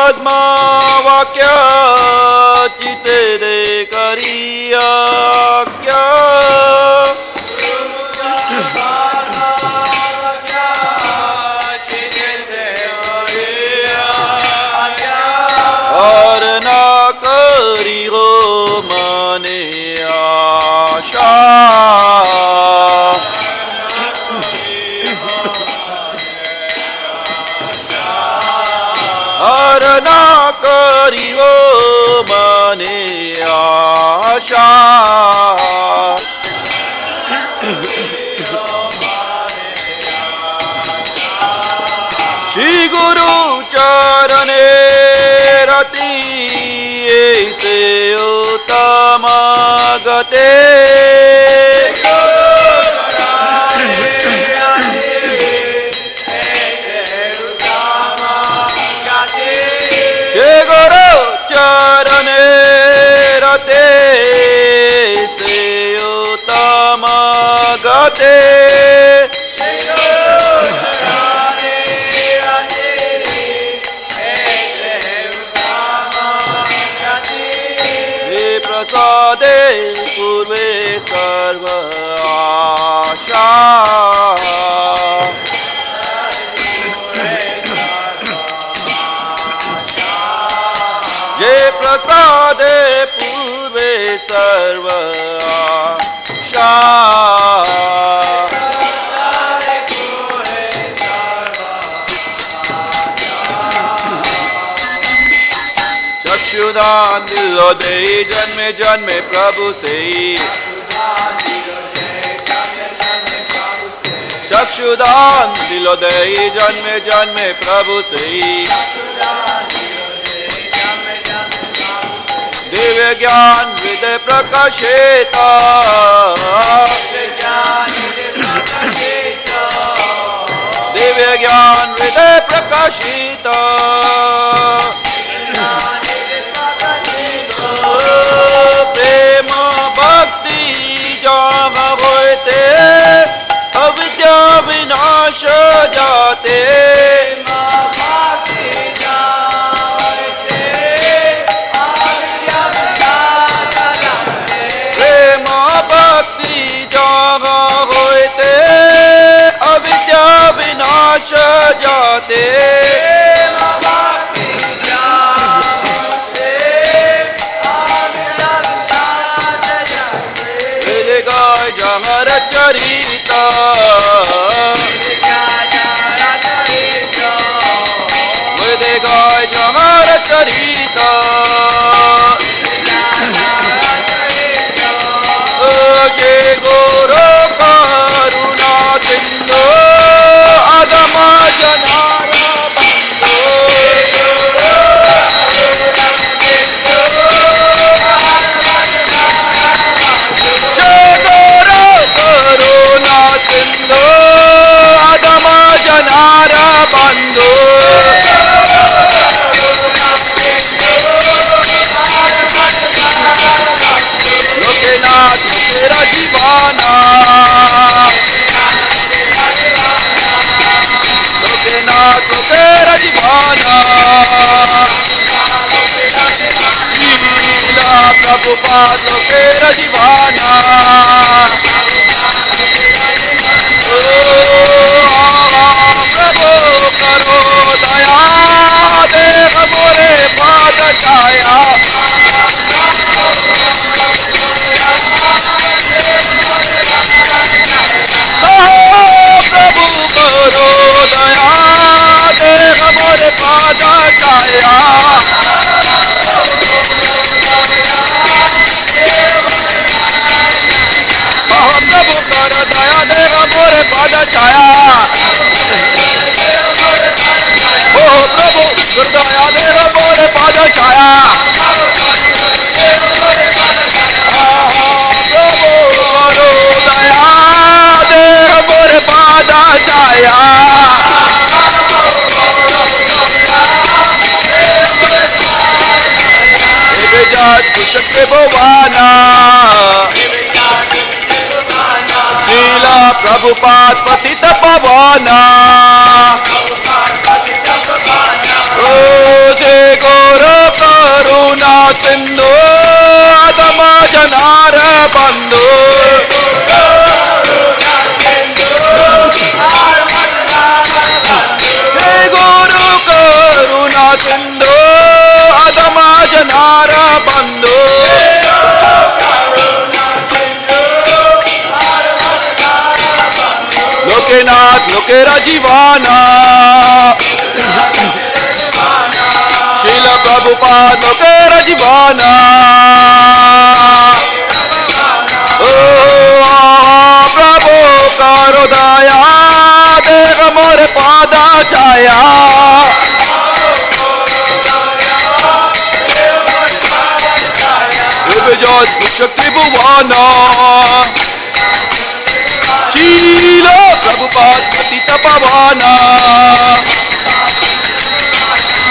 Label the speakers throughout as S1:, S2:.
S1: पद्मा वाक्य चिते दे करिया क्या और ना करी हो मने आशा और ना करी हो मने आशा श्री गुरु चरणे रति ऐसे उत्तम गते श्री गुरु चरणे रते ऐसे उत्तम गते प्रसादे पूर्वे सर्व आशा जे प्रसादे पूर्वे सर्व आशा चक्षुदान दिलो दे जन्मे जन्मे प्रभु से चक्षुदान दिलो दे जन्मे जन्मे प्रभु से दिव्य ज्ञान हृदय प्रकाशित दिव्य ज्ञान हृदय प्रकाशित प्रेम भक्ति जब होते अविद्या विनाश जाते प्रेम भक्ति जब होते अविद्या विनाश जाते जहर चरिता वेदेगा जहर चरिता जे गोरो करुणा सिंधु अधम जनार प्रभुपाद पतित पवन Jai Gora Karuna Sindhu Adama Janara Bandhu Jai Guru Karuna Sindhu Adama Janara Bandhu Lokanath Lokera Jivana Srila Prabhupada Lokera Jivana Prabhu Karo Daya Dekh More Pada Chaya Divijot Shakti Bhuvana Srila Prabhupada Tita Pavana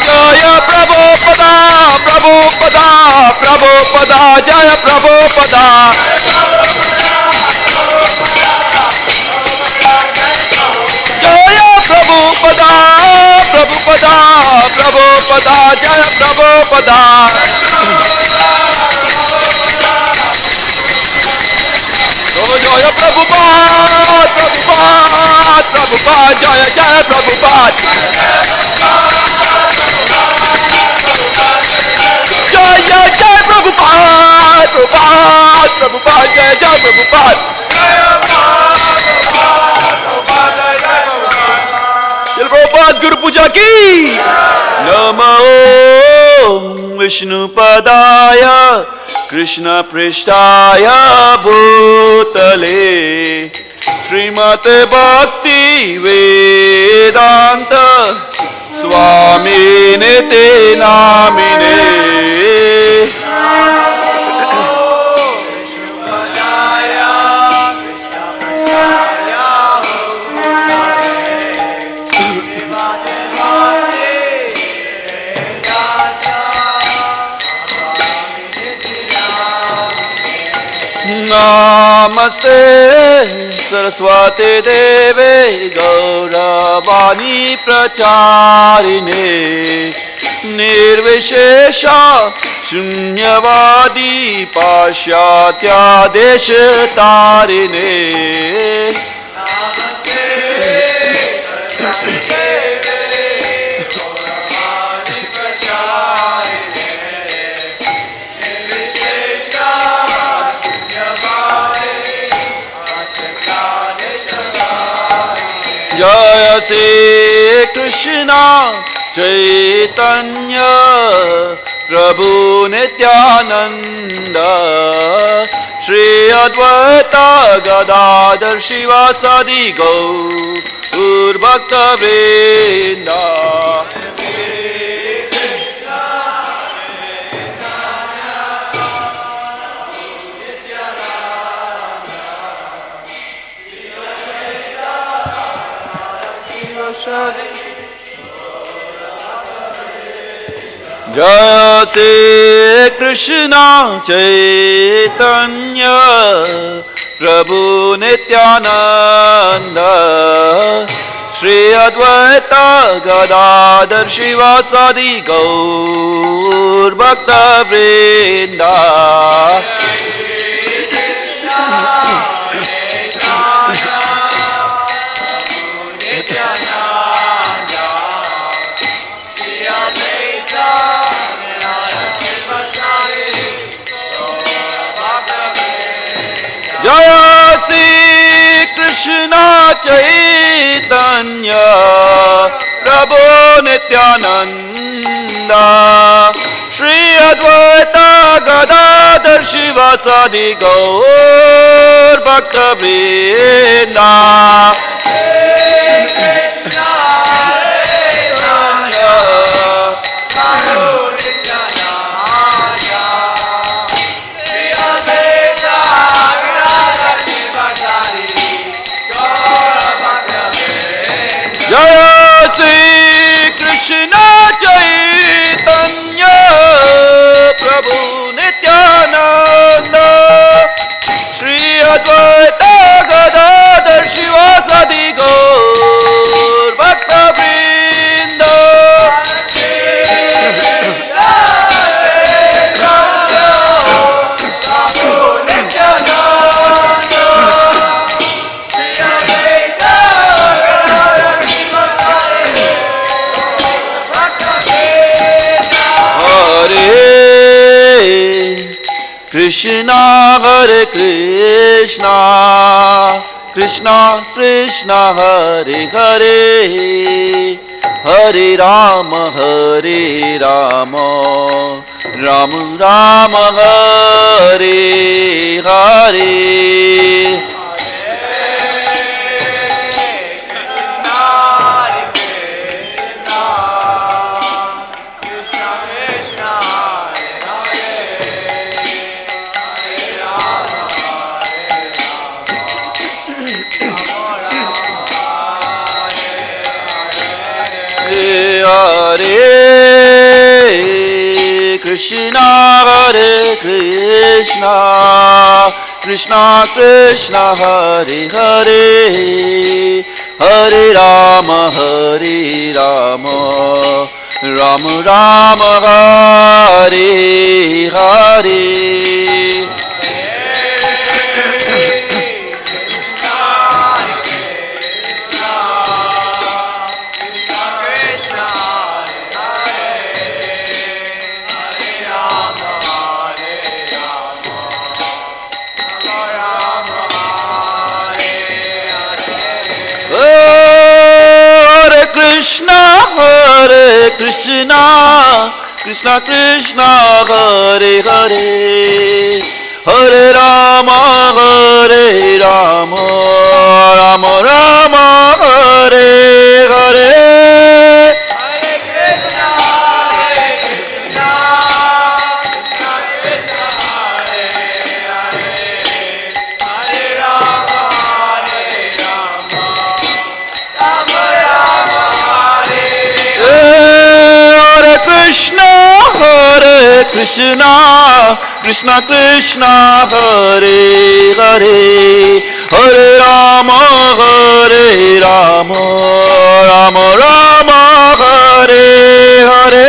S1: Jaya Prabhupada Prabhupada Prabhupada Jaya Prabhupada Jaya Prabhupada Prabhupada Prabhupada Jaya Prabhupada Jaya Prabhupada Prabhupada Prabhupada Jaya Jaya Prabhupada Jaya Jaya Prabhupada Prabhupada Prabhupada Jaya Jaya Prabhupada Jai Prabhupada Guru Puja Ki Namo Vishnu Padaya Krishna Prishtaya Bhutale Srimate Bhakti Vedanta Swami Nite Namine Namaste Saraswati Deve Gauravani Pracharine Nirvishesha Shunyavadi Pashyatya Deshatarine Jaya Shri Krishna Chaitanya Prabhu Nityananda Shri Advaita Gadadhar Shivasadi Gaur Bhakta Vrinda Jaya Shri Krishna Chaitanya Prabhu Nityananda Shri Advaita Gadadhar Shivasadi Gaur Bhakta Vrinda Jaya Shri Krishna Chaitanya Prabhu Nityananda Shri Advaita Gadadhar Shivasadi Gaur Bhakta Vrinda Jaya Shri Krishna Chaitanya Prabhu Nityananda Shri Advaita Gadadhar Shivasadi Gaur Krishna Hare Krishna, Krishna Krishna Hare Hare, Hare Rama Hare Rama, Rama Rama Hare Hare. Hare Krishna Hare Krishna, Krishna Krishna Hare Hare, Hare Rama Hare Rama, Rama Rama Hare Hare. Krishna Hare Krishna, Krishna Krishna Hare Hare, Hare Rama Hare Rama, Rama Rama Hare Hare. Krishna Hare Krishna, Krishna Krishna Hare Hare, Hare Rama Hare Rama, Rama Rama Hare Hare.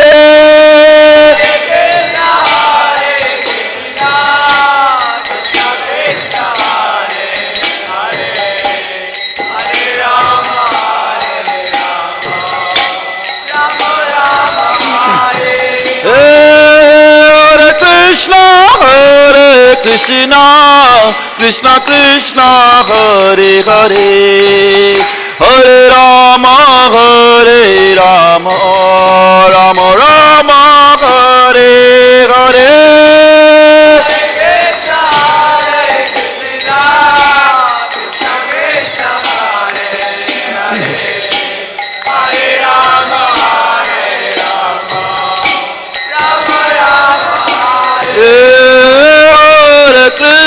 S1: Krishna Hare Krishna, Krishna Krishna Hare Hare, Hare Rama Hare Rama, Rama Rama Hare Hare.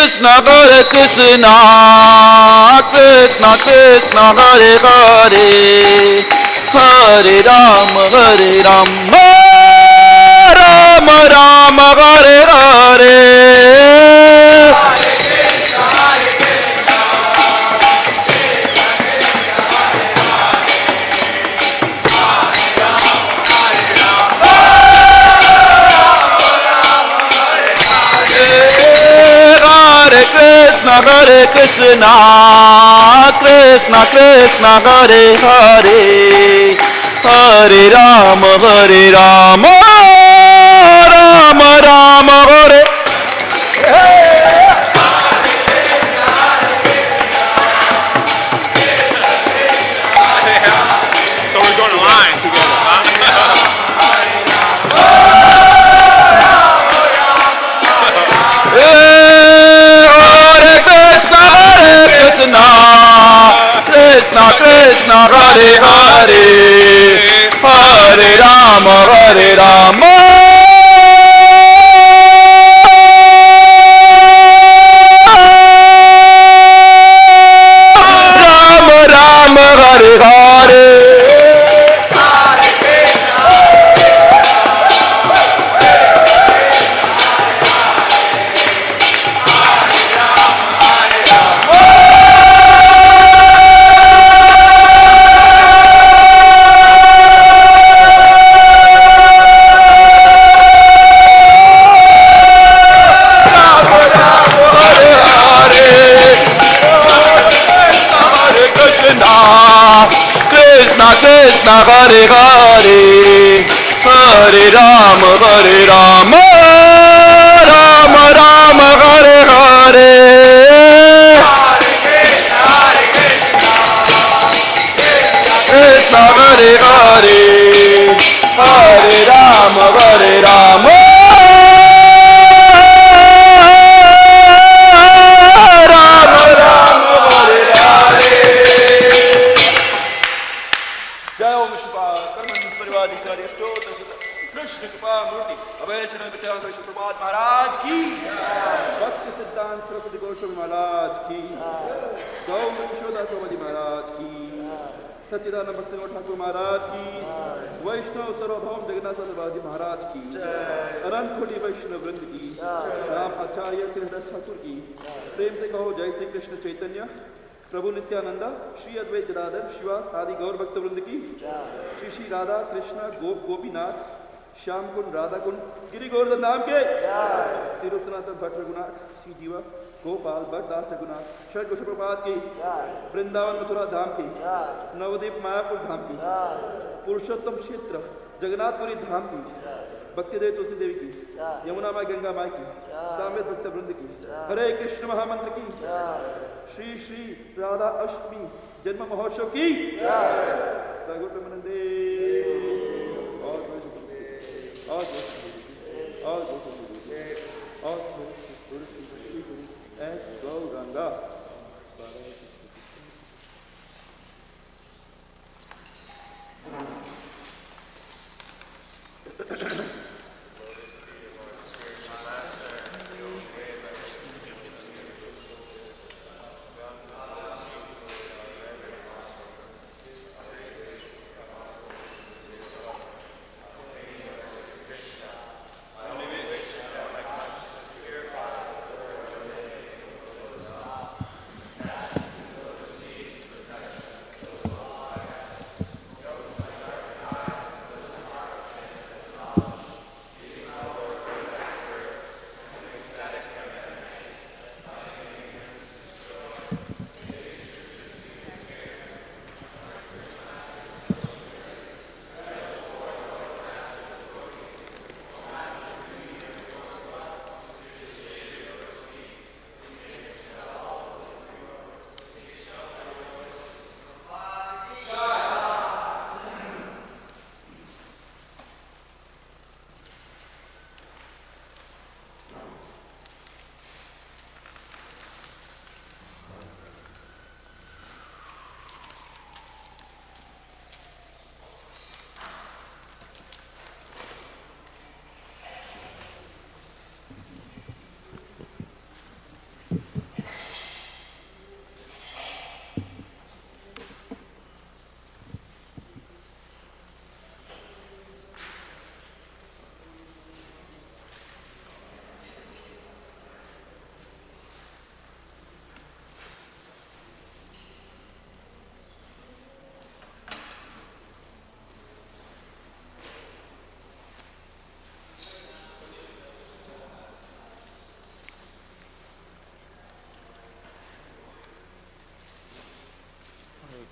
S1: Krishna Hare Krishna, Krishna Krishna Hare Hare, Hare Rama Hare Rama, Rama Rama Hare Hare. Krishna Hare Krishna, Krishna Krishna Hare Hare, Hare Rama Hare Rama, Rama Rama Hare.
S2: So we're going to line together, huh?
S1: Krishna Krishna Hare Hare, Hare Rama Hare Rama, Rama Rama Hare Hare. Krishna Krishna Hare Hare, Hare Rama Hare Rama, Rama Rama Nityanand Saraswati Goswami महाराज की, गौ यशोदा सोमजी महाराज की, सच्चिदानंद भक्ति ठाकुर महाराज की, वैष्णव सर्वभौम जगन्नाथ बाजी महाराज की, अनंत कोटि वैष्णव वृंद की, राम आचार्य श्रीदास ठाकुर की, प्रेम से कहो जय श्री कृष्ण चैतन्य प्रभु नित्यानंदा श्री अद्वैत गदाधर शिवास आदि गौर भक्त वृंद की, श्री श्री राधा कृष्ण गोप गोपीनाथ श्याम कुंड राधा कुंड गिरी गोवर्धन नाम के, श्री रूपनाथ भट्ट रघुनाथ श्री जीवा गोपाल भट्ट दास रघुनाथ षड गोस्वामी प्रपात की, वृंदावन मथुरा धाम की, नवदीप मायापुर धाम की, पुरुषोत्तम क्षेत्र जगन्नाथपुरी धाम की, भक्ति देवी तुलसी देवी की, यमुना माई गंगा माई की, सामेत भक्त वृंद की, हरे कृष्ण महामंत्र की, श्री श्री राधा अष्टमी जन्म महोत्सव की, गौरंगा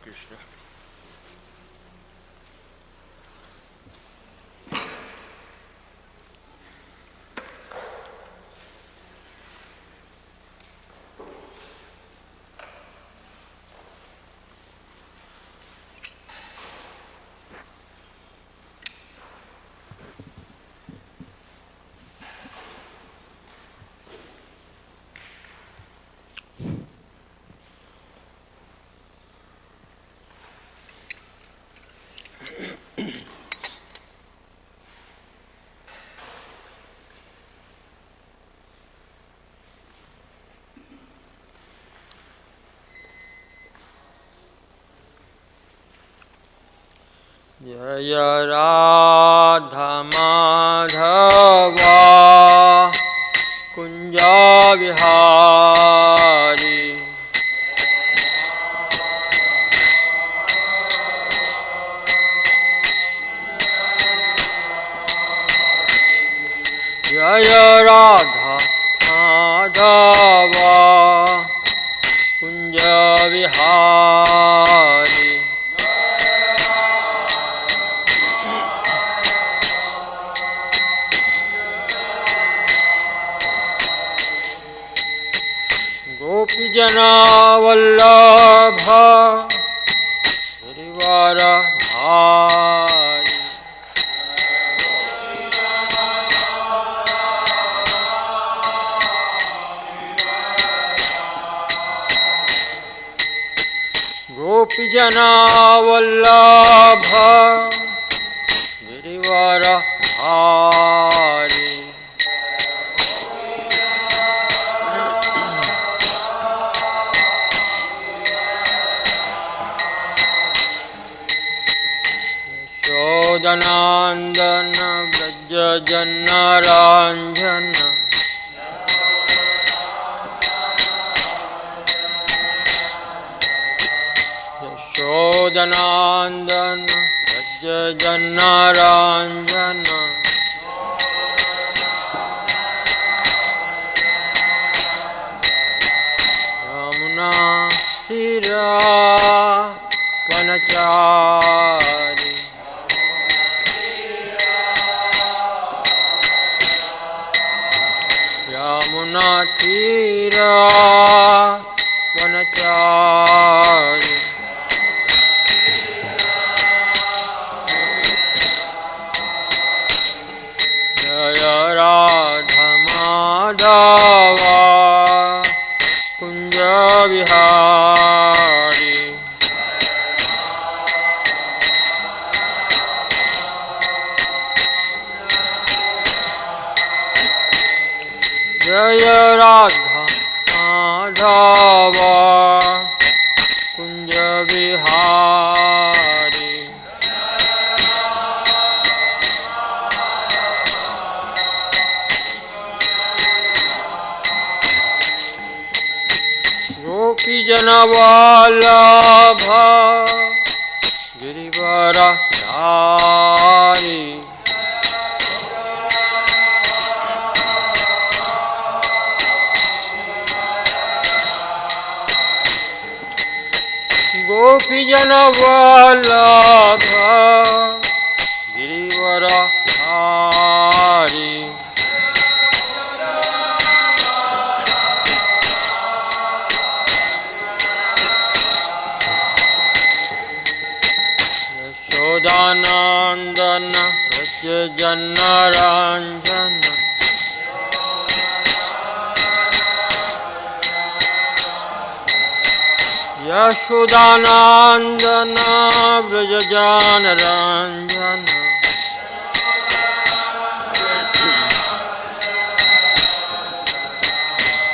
S2: Krishna.
S3: जय राधा माधवा कुंज विहारी जय राधा माधवा कुंज विहारी गोपीजना वल्लभ गिरिवर धारी गोपीजना वल्लभ गिरिवर धारी Janaranjana Yamuna Shira Vanachari Yamuna Tira Vanachari Jaya Radha Madhava Kunja Vihari Jaya Radha Madhava Kunja Vihari Gopi Jana Vallabha Girivara Dhari Gopi Jana Vallabha Girivara Dhari Yashodanandana Rajya Janaranjana Yashodanandana Vraja Janaranjana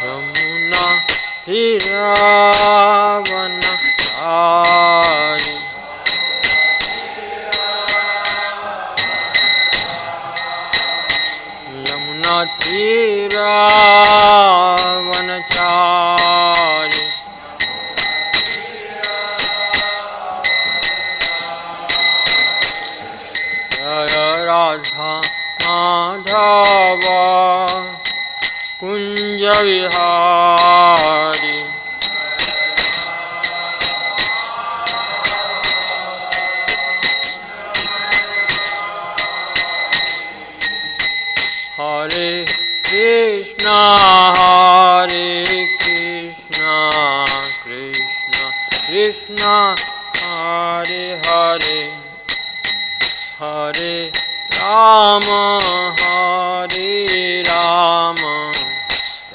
S3: Yamuna Hiravana Hari Yamuna Tiravanachari Jaya Radha Madhava Kunja Vihari Hare Krishna Hare Krishna Krishna Krishna Hare Hare Hare Rama Hare Rama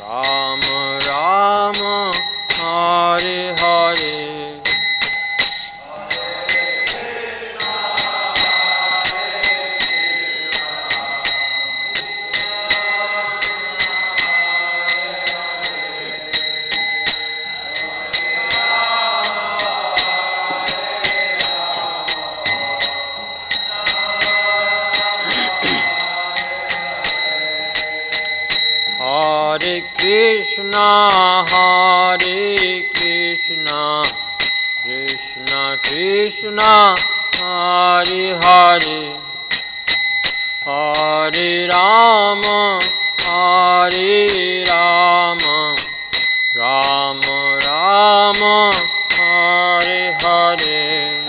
S3: Rama Rama Hare Hare Hare Krishna Hare Krishna Krishna Krishna Hare Hare Hare Rama Hare Rama Rama Rama Hare Hare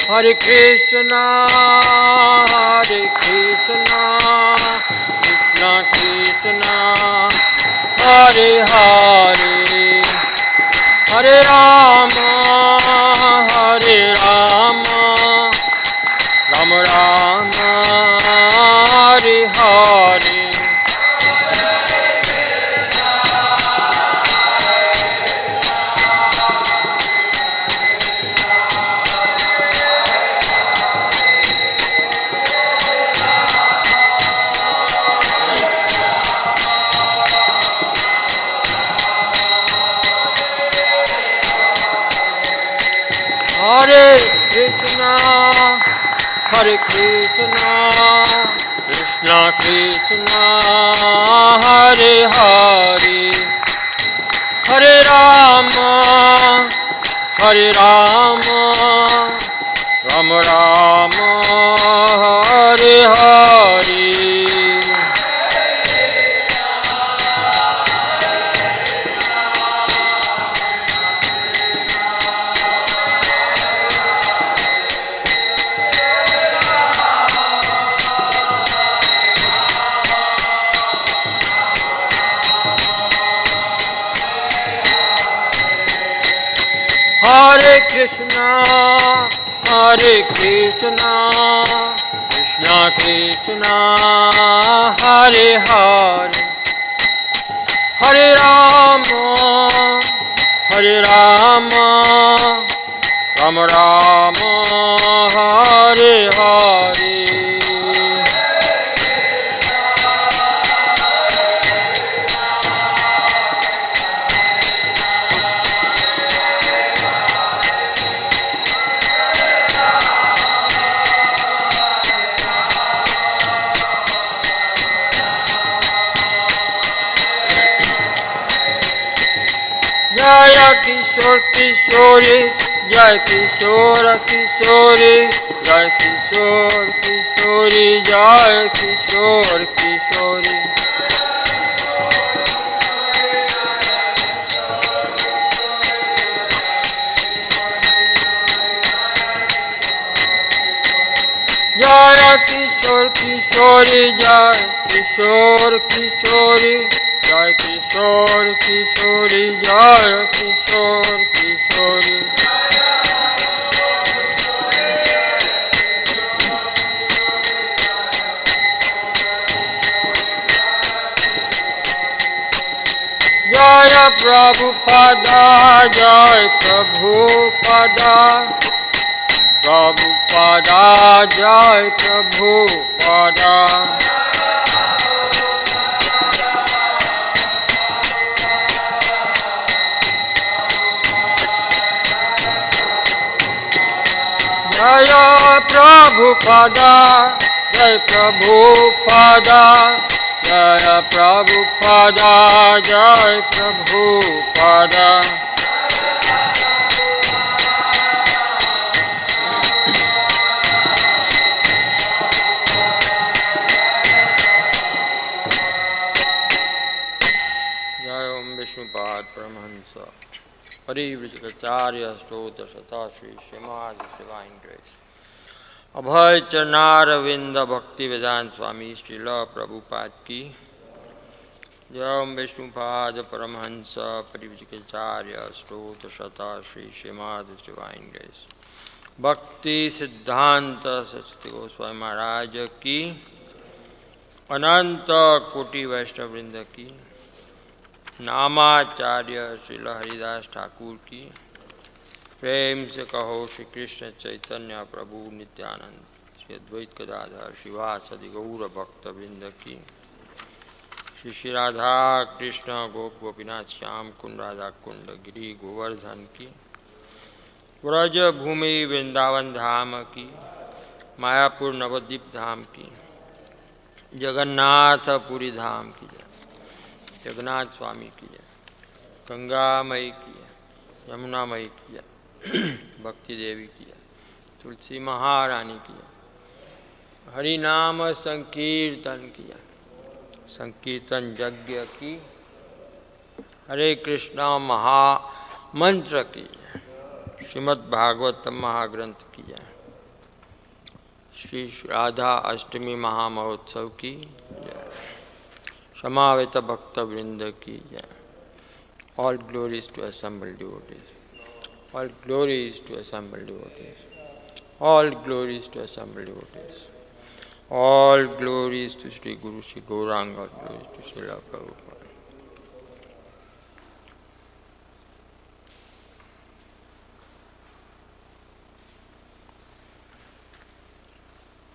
S3: Hare Krishna, Hare Krishna, Krishna Krishna, Hare Hare, Hare Rama, Hare Rama, Rama Rama, Hare Hare. Hare Krishna, Krishna Krishna, Hare Hare, Hare Rama, Hare Rama, Rama Rama, Hare Hare. Hare Krishna, Hare Krishna, Krishna Krishna, Hare Hare, Hare Rama, Hare Rama, Rama Rama, Hare Hare. Jaya Kishore Kishori, Jai Kishore Kishori, Jai Kishore Kishori, Jai Kishore Kishori. Jaya Kishore Kishori, Jai Kishore Kishori, Jai Kishore Kishori, Jai Kishore Kishori. Jaya Prabhupada, Jai Prabhupada, Prabhupada, Jai Prabhupada. Jaya Prabhupada, Jai Prabhupada, Jaya Prabhupada, Jai Prabhupada. Jai Om Vishnupad Paramahansa Parivrijakacharya Stota Sata Shri Srimad Divine Grace Abhay Charnaravinda Bhakti Vedanta Swami Srila Prabhupada Ki Jai Om Vishnupad Paramahansa Parivrijakacharya Stota Sata Shri Srimad Divine Grace Bhakti Siddhanta Saraswati Goswami Maharaj Ki Ananta Koti Vaishnava Vrinda Ki नामाचार्य Srila Haridas Thakur की प्रेम से कहो श्री कृष्ण चैतन्य प्रभु नित्यानंद श्री अद्वैत गदाधर शिवासदि गौर भक्त वृंद की श्री श्री राधा कृष्ण गोप गोपीनाथ श्याम कुंड राधा कुंड गिरी गोवर्धन की व्रज भूमि वृंदावन धाम की मायापुर नवद्वीप धाम की जगन्नाथपुरी धाम की जगन्नाथ स्वामी की जय, गंगा मई की जय, यमुना मई की जय, भक्ति देवी की जय, तुलसी महारानी की जय, हरि नाम संकीर्तन की जय, संकीर्तन यज्ञ की, हरे कृष्णा महामंत्र की जय, श्रीमद् भागवत महाग्रंथ की जय, श्री राधा अष्टमी महामहोत्सव की जय, समावेत भक्त वृंद की जय. All glories to assembled devotees. All glories to assembled devotees. All glories to assembled devotees. All glories to Sri Guru Sri Gauranga. All glories to Sri Prabhupada.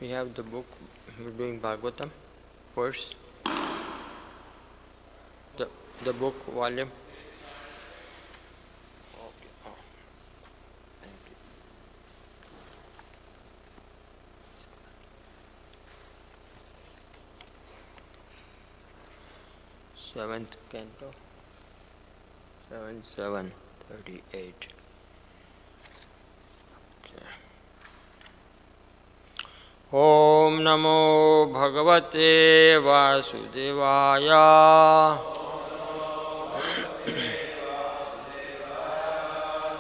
S3: We have the book. We're doing Bhagavatam first. The book volume. Okay. Oh. Thank you. Seventh canto, 7:7:38. Om Namo Bhagavate Vasudevaya.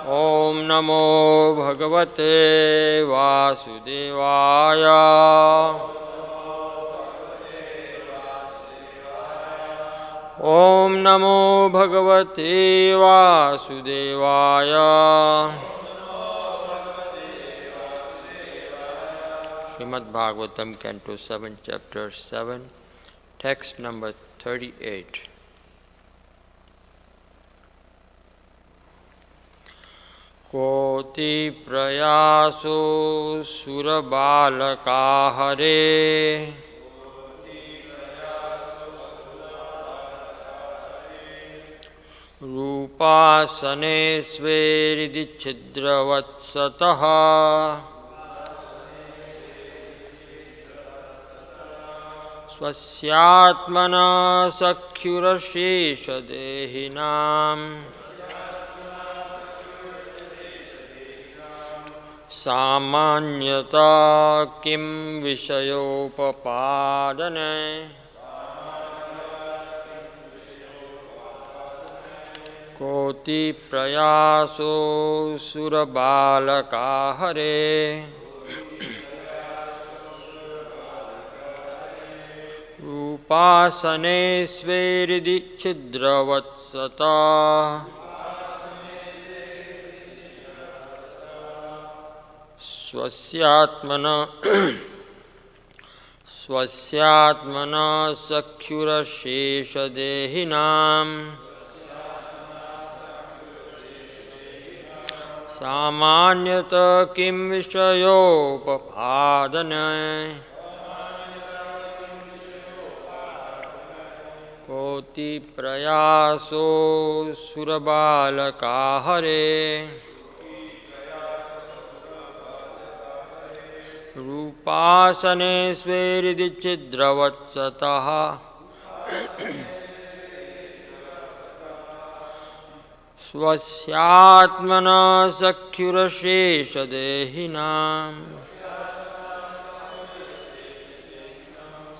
S3: Om Namo Bhagavate Vasudevaya. Om Namo Bhagavate Vasudevaya. Srimad Bhagavatam, Canto 7, Chapter 7, Text number 38. Koti prayaso surabalaka hare Rupasane sveridi chidravataha Swasyatmana sakhyurashesha dehinam Samanyata kim vishayopapadane Koti prayaso surabalaka hare Rupasane sveridi chidravatsata Swasyatmana sakhyurashesha dehinam Samanyata kim vishayopapadane Koti prayaso surabalaka hare Rupasane sveridi chidravatsataha Swasyatmana sakhyurashesha dehinam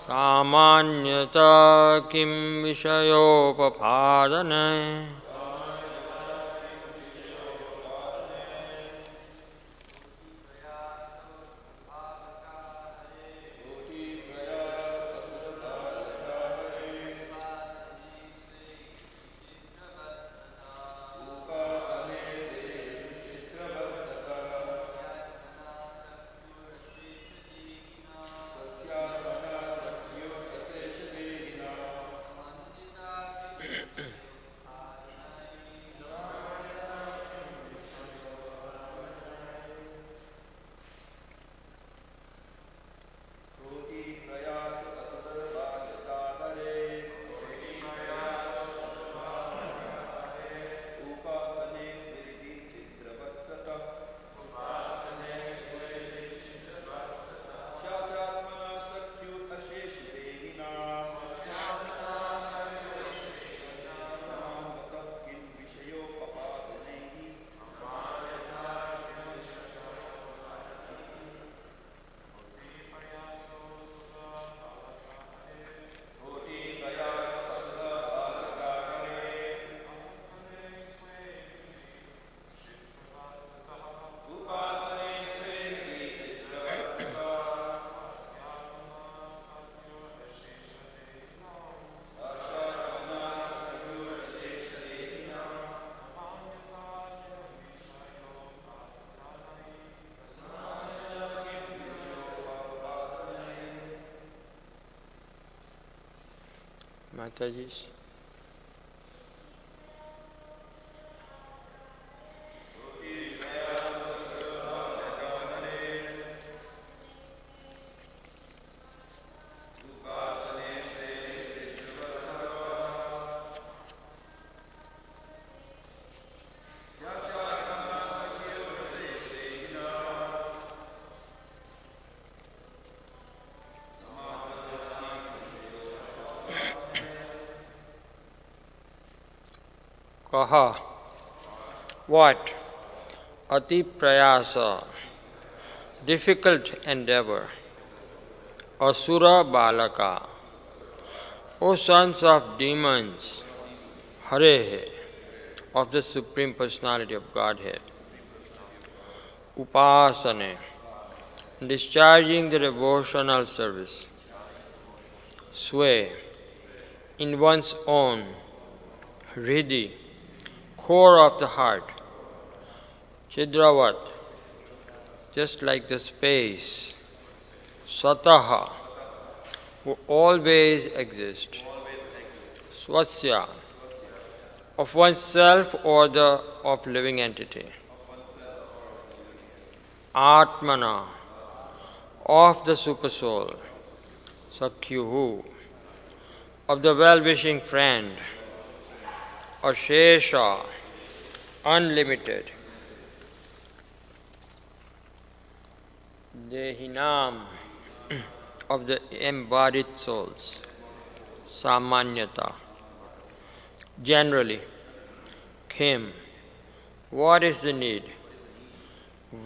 S3: Samanyata kim vishayopapadane Mataji. Kaha. What? Ati prayasa, difficult endeavor. Asura balaka, O sons of demons, Harehe, of the Supreme Personality of Godhead. Upasane, discharging the devotional service. Sway, in one's own, Hridhi, core of the heart. Chidravat, just like the space. Sataha, who always exist. Swasya, of oneself or the of living entity. Atmana, of the Supersoul. Sakyuhu, of the well-wishing friend. Ashesha, unlimited. Dehinam, of the embodied souls. Samanyata, generally. Kim, what is the need?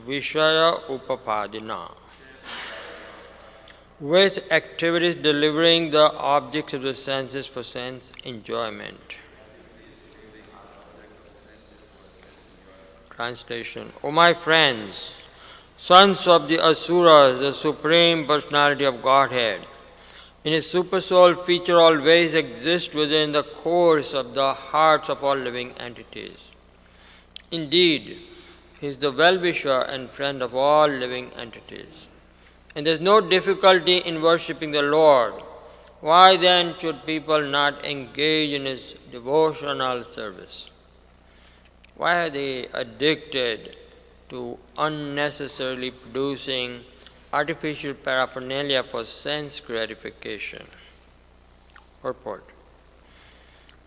S3: Vishaya upapadina, with activities delivering the objects of the senses for sense enjoyment. Translation. O my friends, sons of the Asuras, the Supreme Personality of Godhead, in His Supersoul feature always exists within the cores of the hearts of all living entities. Indeed, He is the well-wisher and friend of all living entities. And there is no difficulty in worshipping the Lord. Why then should people not engage in His devotional service? Why are they addicted to unnecessarily producing artificial paraphernalia for sense gratification? Purport.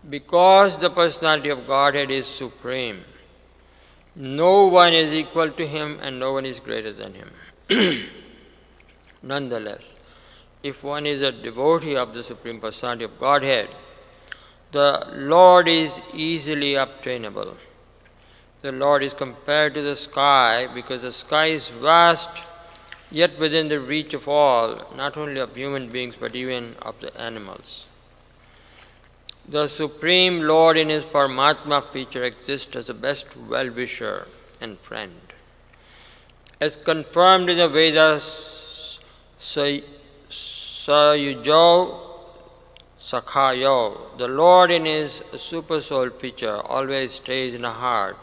S3: Because the personality of Godhead is supreme, no one is equal to Him and no one is greater than Him. Nonetheless, if one is a devotee of the Supreme Personality of Godhead, the Lord is easily obtainable. The Lord is compared to the sky because the sky is vast, yet within the reach of all, not only of human beings but even of the animals. The Supreme Lord in His Paramatma feature exists as the best well-wisher and friend. As confirmed in the Vedas, Sayujo Sakhayo, the Lord in His Supersoul feature always stays in the heart,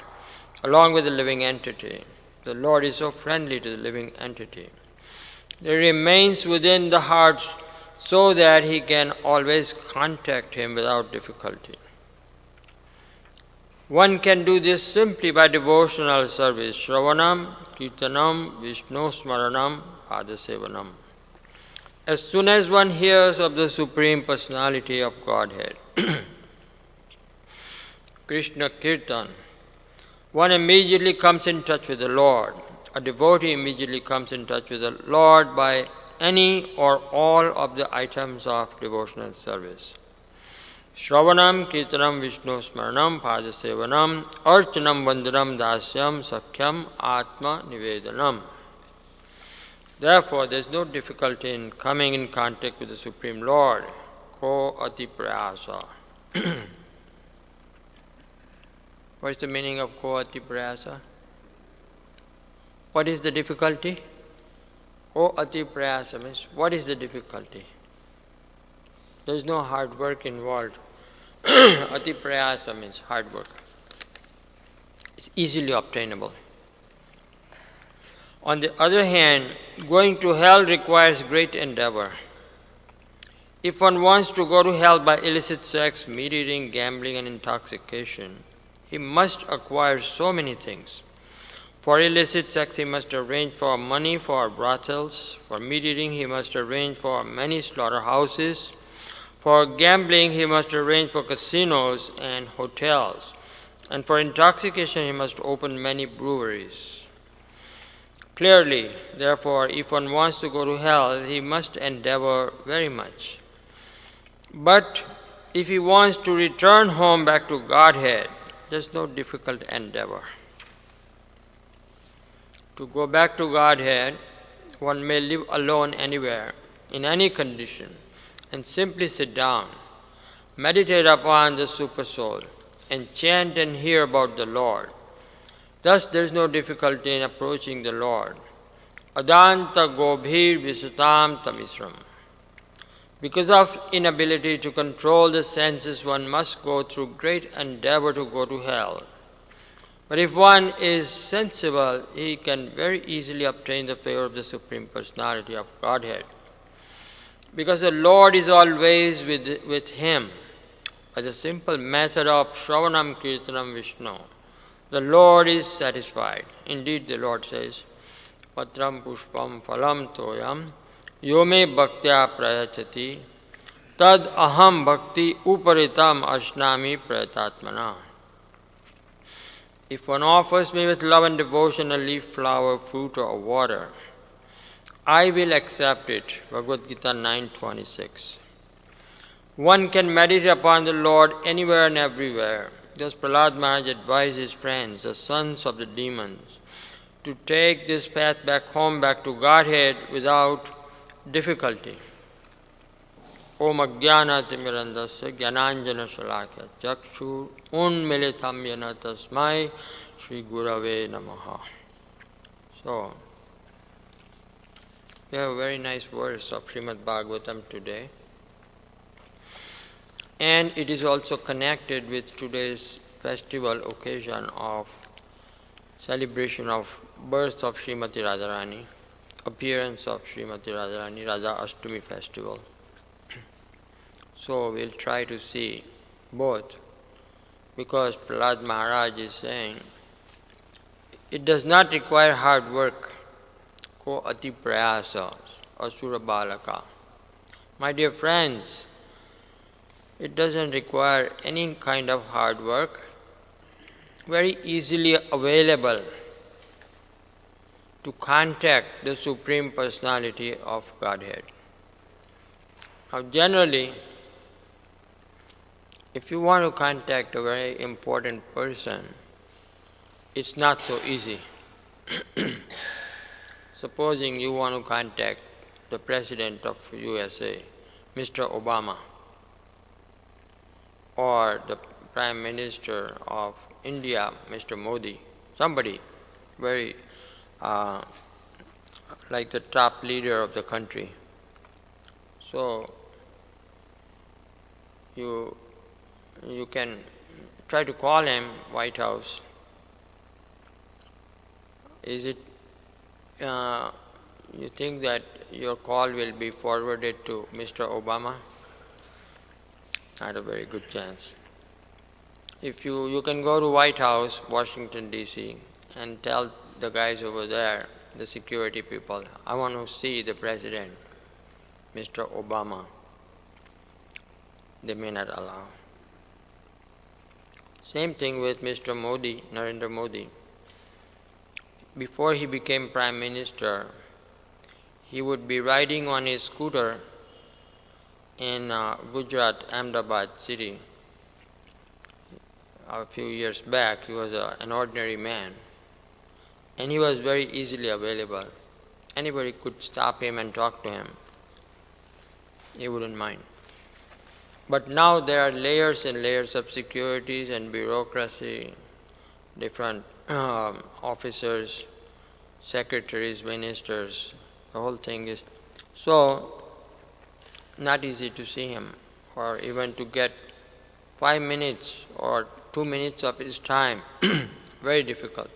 S3: along with the living entity. The Lord is so friendly to the living entity. He remains within the heart so that he can always contact Him without difficulty. One can do this simply by devotional service, Shravanam, Kirtanam, Vishnu Smaranam, Padasevanam. As soon as one hears of the Supreme Personality of Godhead, Krishna Kirtan, one immediately comes in touch with the Lord. A devotee immediately comes in touch with the Lord by any or all of the items of devotional service. Shravanam, Kirtanam, Vishnu Smaranam, Padasevanam, Archanam, Vandanam, Dasyam, Sakhyam, Atma, Nivedanam. Therefore, there is no difficulty in coming in contact with the Supreme Lord. Ko ati prayasa. What is the meaning of ko ati prayasa? What is the difficulty? Ko ati prayasa means, what is the difficulty? There is no hard work involved. Ati prayasa means hard work. It's easily obtainable. On the other hand, going to hell requires great endeavor. If one wants to go to hell by illicit sex, meat eating, gambling, and intoxication, he must acquire so many things. For illicit sex, he must arrange for money for brothels. For meat eating, he must arrange for many slaughterhouses. For gambling, he must arrange for casinos and hotels. And for intoxication, he must open many breweries. Clearly, therefore, if one wants to go to hell, he must endeavor very much. But if he wants to return home back to Godhead, there's no difficult endeavor. To go back to Godhead, one may live alone anywhere, in any condition, and simply sit down, meditate upon the Supersoul, and chant and hear about the Lord. Thus there is no difficulty in approaching the Lord. Adanta gobhir visatam tamisram. Because of inability to control the senses, one must go through great endeavor to go to hell. But if one is sensible, he can very easily obtain the favor of the Supreme Personality of Godhead. Because the Lord is always with him. By the simple method of Shravanam Kirtanam Vishnu, the Lord is satisfied. Indeed, the Lord says, Patram Pushpam Phalam Toyam Yome Bhaktya Prayachati Tad Aham Bhakti Uparitam Ashnami Prayatatmana. If one offers me with love and devotion a leaf, flower, fruit, or water, I will accept it. Bhagavad Gita 9:26. One can meditate upon the Lord anywhere and everywhere. Thus Prahlad Maharaj advised his friends, the sons of the demons, to take this path back home, back to Godhead without difficulty. Om Ajnana Timirandasya Jnananjana Shalakya Chakshur Unmilitam Yena Tasmai Shri Gurave Namaha. So, we have a very nice verse of Srimad Bhagavatam today. And it is also connected with today's festival occasion of celebration of birth of Srimati Radharani, appearance of Srimati Radharani, Radhastami festival. So we'll try to see both, because Prahlad Maharaj is saying it does not require hard work. Ko ati prayasa asura balaka. My dear friends, it doesn't require any kind of hard work, very easily available to contact the Supreme Personality of Godhead. Now generally, if you want to contact a very important person, it's not so easy. Supposing you want to contact the President of USA, Mr. Obama, or the Prime Minister of India, Mr. Modi, somebody very like the top leader of the country. So you can try to call him, White House. Is it, you think that your call will be forwarded to Mr. Obama? Not a very good chance. If you can go to White House, Washington DC, and tell the guys over there, the security people, I want to see the President, Mr. Obama. They may not allow. Same thing with Mr. Modi, Narendra Modi. Before he became Prime Minister, he would be riding on his scooter in Gujarat, Ahmedabad city. A few years back, he was an ordinary man, and he was very easily available. Anybody could stop him and talk to him. He wouldn't mind. But now there are layers and layers of securities and bureaucracy, different officers, secretaries, ministers. The whole thing is so not easy to see him, or even to get 5 minutes or 2 minutes of his time. Very difficult.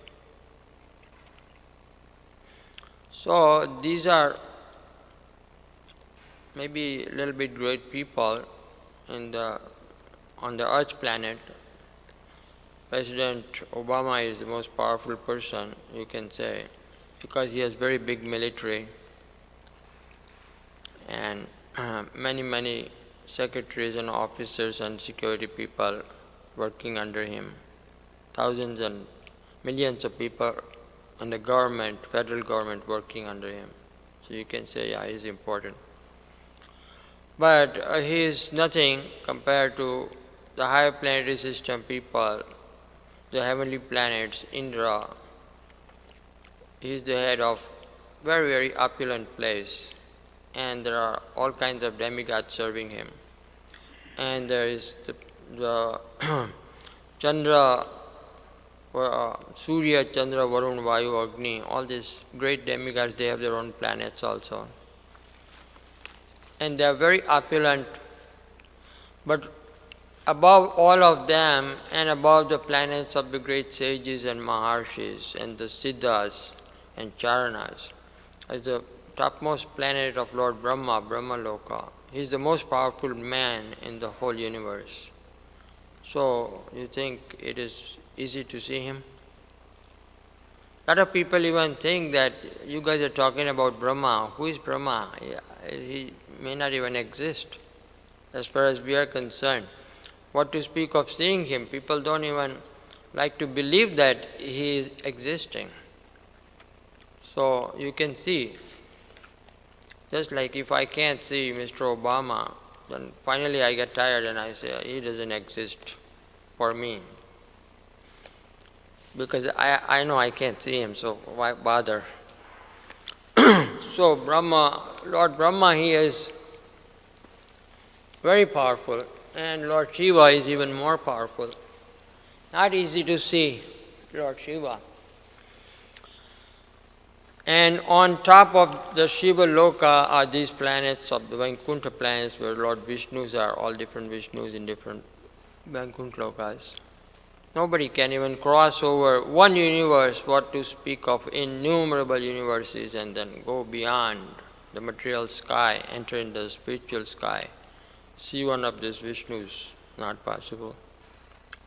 S3: So these are maybe a little bit great people on the Earth planet. President Obama is the most powerful person, you can say, because he has very big military and many secretaries and officers and security people working under him. Thousands and millions of people in the government, federal government working under him. So you can say, yeah, he's important. But he is nothing compared to the higher planetary system people the heavenly planets, Indra. He is the head of very, very opulent place, and there are all kinds of demigods serving him. And there is the Chandra, Surya, Chandra, Varun, Vayu, Agni, all these great demigods, they have their own planets also. And they are very opulent, but above all of them and above the planets of the great sages and Maharshis and the Siddhas and Charanas is the topmost planet of Lord Brahma, Brahmaloka. He is the most powerful man in the whole universe. So, you think it is easy to see him? A lot of people even think that you guys are talking about Brahma. Who is Brahma? He may not even exist as far as we are concerned. What to speak of seeing him? People don't even like to believe that he is existing. So you can see, just like if I can't see Mr. Obama, then finally I get tired and I say, he doesn't exist for me. Because I know I can't see him, so why bother? So Brahma, Lord Brahma, he is very powerful, and Lord Shiva is even more powerful. Not easy to see Lord Shiva. And on top of the Shiva Loka are these planets of the Vaikuntha planets where Lord Vishnus are, all different Vishnus in different Vaikuntha Lokas. Nobody can even cross over one universe, what to speak of innumerable universes, and then go beyond the material sky, enter into the spiritual sky. See one of these Vishnus, not possible.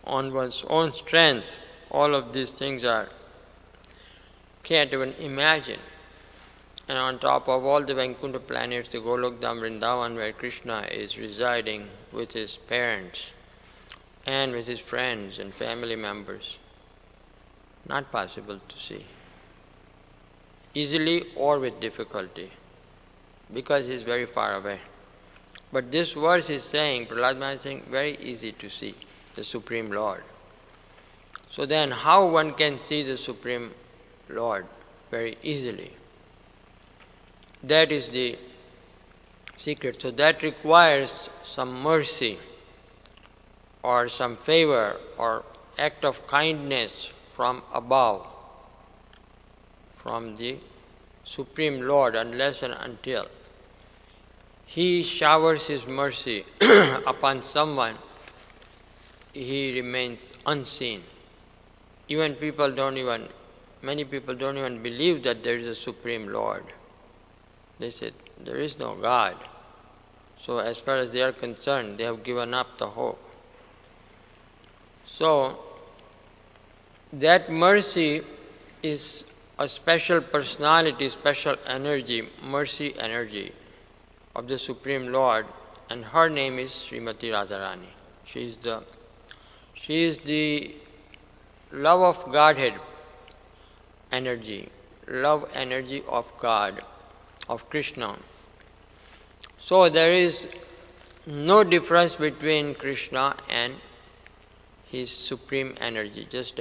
S3: On one's own strength, all of these things can't even imagine. And on top of all the Vaikuntha planets, the Golokdham Vrindavan, where Krishna is residing with his parents and with his friends and family members, not possible to see. Easily or with difficulty, because he is very far away. But this verse is saying, Prahlad Maharaj is saying, very easy to see the Supreme Lord. So then how one can see the Supreme Lord very easily? That is the secret. So that requires some mercy or some favor or act of kindness from above, from the Supreme Lord, unless and until He showers His mercy upon someone, he remains unseen. Many people don't even believe that there is a Supreme Lord. They say, there is no God. So as far as they are concerned, they have given up the hope. So that mercy is a special personality, special energy, mercy energy of the Supreme Lord, and her name is Srimati Radharani. She is the love of Godhead energy, love energy of God, of Krishna. So there is no difference between Krishna and his supreme energy, just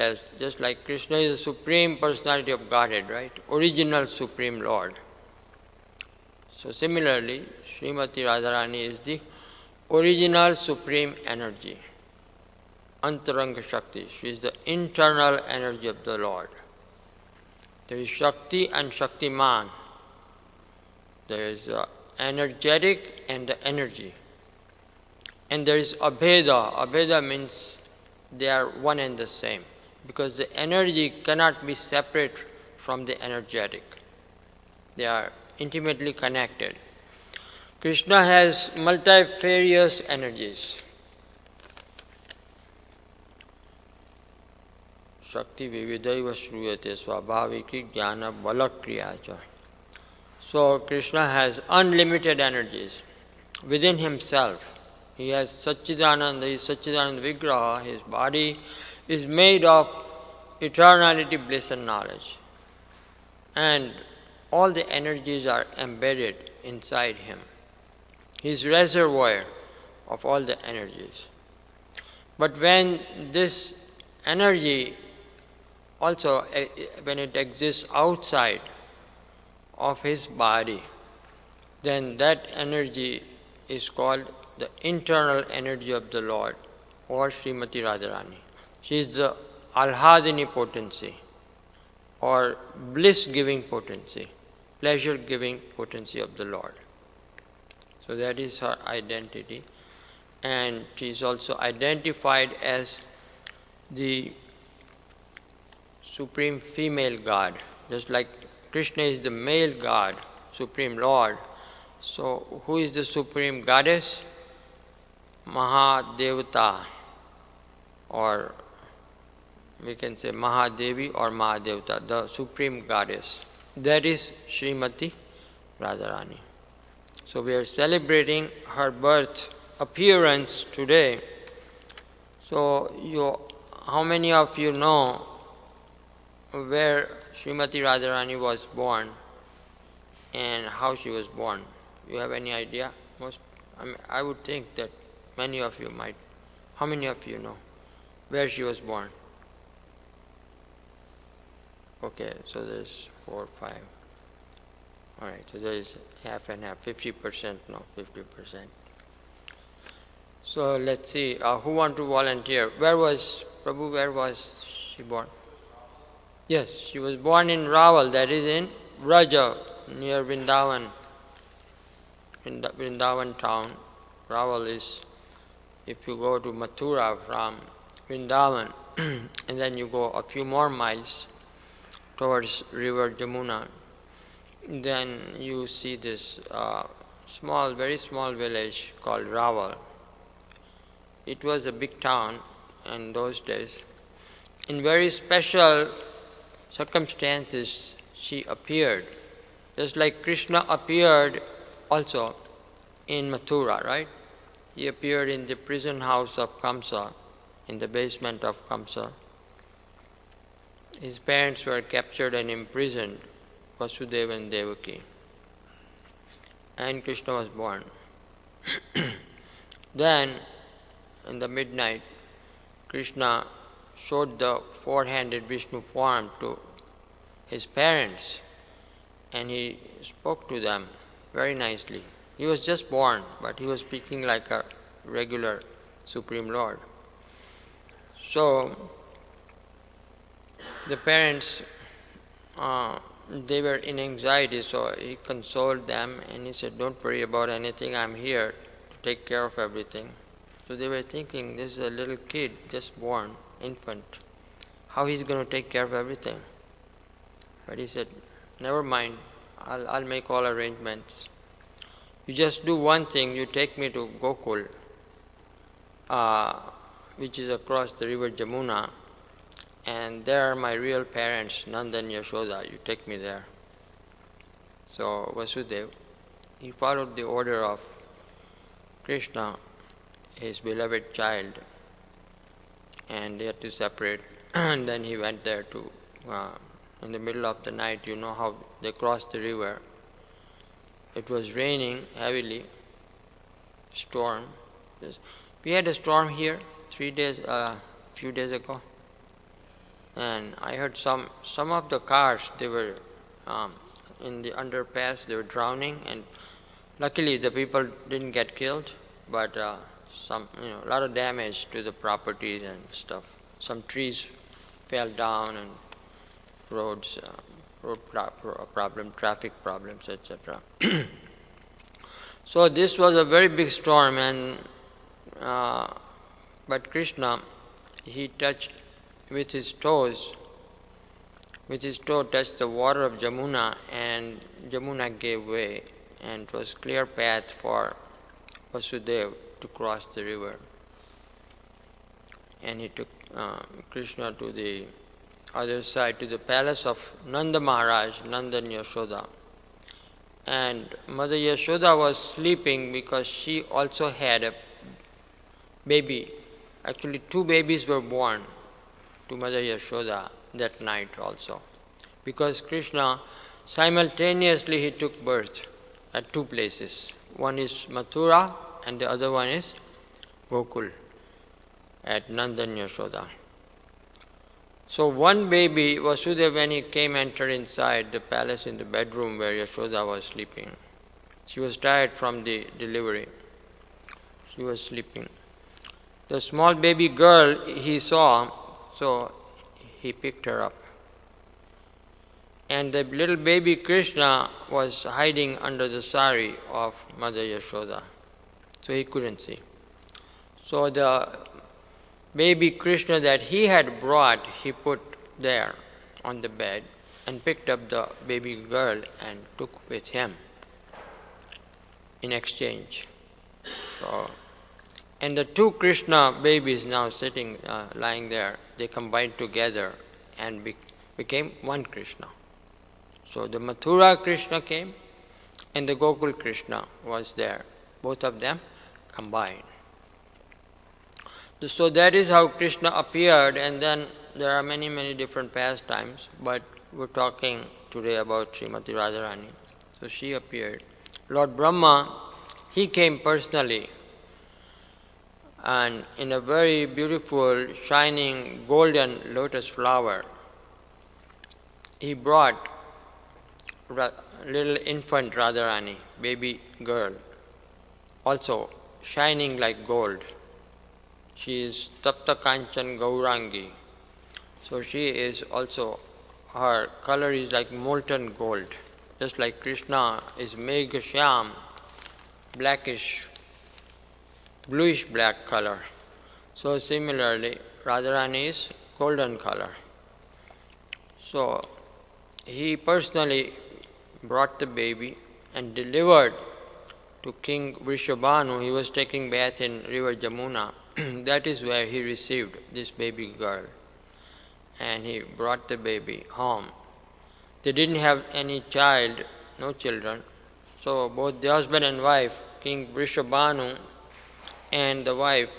S3: like Krishna is the supreme personality of Godhead, right? Original Supreme Lord. So similarly, Srimati Radharani is the original supreme energy, Antaranga Shakti. She is the internal energy of the Lord. There is Shakti and Shaktiman. There is energetic and the energy. And there is Abheda. Abheda means they are one and the same, because the energy cannot be separate from the energetic. They are intimately connected. Krishna has multifarious energies. Shakti vividaiva shruyate swabhaviki jnana balakriyacha. So Krishna has unlimited energies within himself. He has Satchidananda, he is Satchidananda Vigraha. His body is made of eternality, bliss and knowledge. And all the energies are embedded inside him. He is reservoir of all the energies. But when this energy also, when it exists outside of his body, then that energy is called the internal energy of the Lord, or Srimati Radharani. She is the Alhadini potency, or bliss-giving potency, pleasure-giving potency of the Lord. So that is her identity. And she is also identified as the Supreme Female God. Just like Krishna is the male God, Supreme Lord. So who is the Supreme Goddess? Mahadevata, or we can say Mahadevi or Mahadevata, the Supreme Goddess. That is Srimati Radharani. So we are celebrating her birth appearance today. So how many of you know where Srimati Radharani was born and how she was born? You have any idea? I would think that many of you might. How many of you know where she was born? Okay, so there's 4, 5. All right, so there is half and half, 50%, no, 50%. So let's see, who want to volunteer? Prabhu, where was she born? Yes, she was born in Rawal, that is in Vraja, near Vrindavan. Vrindavan town. Rawal is, if you go to Mathura from Vrindavan, and then you go a few more miles towards river Jamuna, then you see this very small village called Rawal. It was a big town in those days. In very special circumstances, she appeared. Just like Krishna appeared also in Mathura, right? He appeared in the prison house of Kamsa, in the basement of Kamsa. His parents were captured and imprisoned, Vasudeva and Devaki. And Krishna was born. Then, in the midnight, Krishna showed the four-handed Vishnu form to his parents, and he spoke to them very nicely. He was just born, but he was speaking like a regular Supreme Lord. So, the parents, they were in anxiety, so he consoled them and he said, "Don't worry about anything, I'm here to take care of everything." So they were thinking, this is a little kid, just born, infant. How he's going to take care of everything? But he said, "Never mind, I'll make all arrangements. You just do one thing, you take me to Gokul, which is across the river Jamuna, and there are my real parents, Nanda and Yashoda, you take me there." So Vasudeva, he followed the order of Krishna, his beloved child, and they had to separate. And then he went there to, in the middle of the night, you know how they crossed the river. It was raining heavily, storm. We had a storm here 3 days, few days ago. And I heard some of the cars, they were in the underpass, they were drowning, and luckily the people didn't get killed, but a lot of damage to the properties and stuff. Some trees fell down and roads, traffic problems, etc. So this was a very big storm, and but Krishna, he touched with his toe touched the water of Jamuna, and Jamuna gave way, and it was clear path for Vasudeva to cross the river. And he took Krishna to the other side, to the palace of Nanda Maharaj, Nanda and Yashoda. And Mother Yashoda was sleeping because she also had a baby. Actually, 2 babies were born to Mother Yashoda that night also. Because Krishna, simultaneously he took birth at 2 places. One is Mathura and the other one is Gokul at Nanda and Yashoda. So one baby, Vasudeva, when he entered inside the palace in the bedroom where Yashoda was sleeping, she was tired from the delivery. She was sleeping. The small baby girl he saw, so he picked her up. And the little baby Krishna was hiding under the sari of Mother Yashoda, so he couldn't see. So the baby Krishna that he had brought, he put there on the bed and picked up the baby girl and took with him in exchange. So, and the two Krishna babies now sitting, lying there, they combined together and became one Krishna. So the Mathura Krishna came and the Gokul Krishna was there, both of them combined. So that is how Krishna appeared, and then there are many, many different pastimes, but we're talking today about Srimati Radharani. So she appeared. Lord Brahma, he came personally, and in a very beautiful, shining, golden lotus flower, he brought little infant Radharani, baby girl, also shining like gold. She is Tapta Kanchan Gaurangi. So she is also, her color is like molten gold. Just like Krishna is Megha Shyam, blackish, bluish black color. So similarly, Radharani is golden color. So he personally brought the baby and delivered to King Vrishabhanu. He was taking bath in river Jamuna. That is where he received this baby girl. And he brought the baby home. They didn't have any child, no children. So both the husband and wife, King Vrishabhanu and the wife,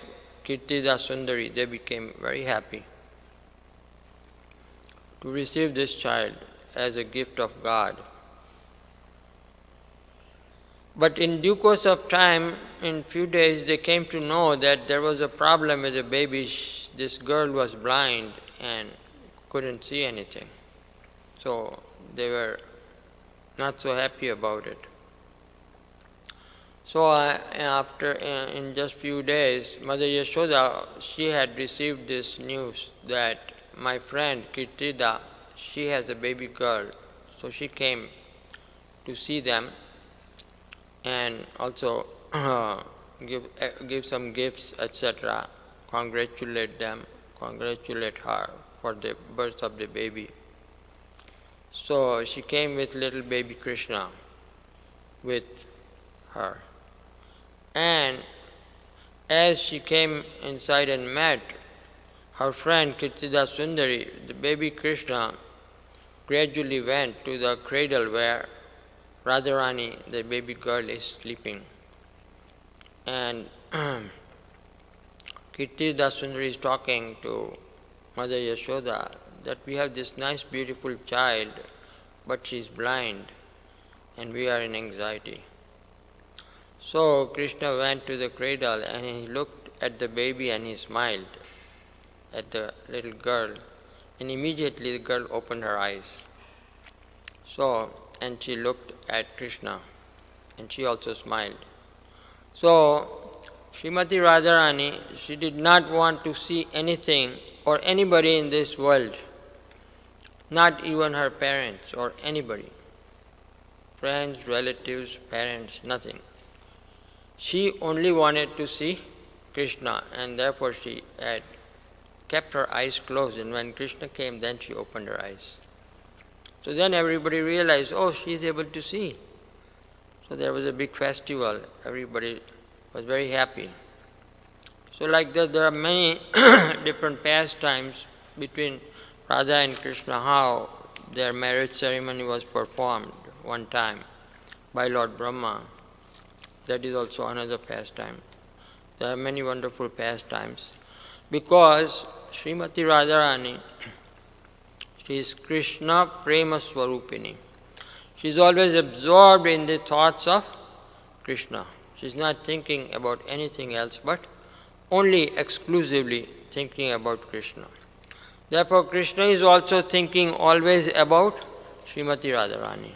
S3: Kirtida Sundari, they became very happy to receive this child as a gift of God. But in due course of time, in few days, they came to know that there was a problem with the baby. This girl was blind and couldn't see anything. So they were not so happy about it. So after, in just few days, Mother Yashoda, she had received this news that my friend Kirtida, she has a baby girl. So she came to see them and also give some gifts, etc., congratulate them, congratulate her for the birth of the baby. So she came with little baby Krishna with her. And as she came inside and met her friend Kirtida Sundari, the baby Krishna gradually went to the cradle where Radharani, the baby girl, is sleeping. And Kirtida Sundari is talking to Mother Yashoda that we have this nice beautiful child, but she is blind and we are in anxiety. So Krishna went to the cradle and he looked at the baby and he smiled at the little girl, and immediately the girl opened her eyes. So, and she looked at Krishna and she also smiled. So Srimati Radharani, she did not want to see anything or anybody in this world, not even her parents or anybody, friends, relatives, parents, nothing. She only wanted to see Krishna, and therefore she had kept her eyes closed, and when Krishna came, then she opened her eyes. So then everybody realized, oh, she is able to see. So there was a big festival. Everybody was very happy. So like that, there are many different pastimes between Radha and Krishna, how their marriage ceremony was performed one time by Lord Brahma. That is also another pastime. There are many wonderful pastimes. Because Srimati Radharani, she is Krishna Prema Swarupini. She is always absorbed in the thoughts of Krishna. She is not thinking about anything else, but only exclusively thinking about Krishna. Therefore, Krishna is also thinking always about Srimati Radharani.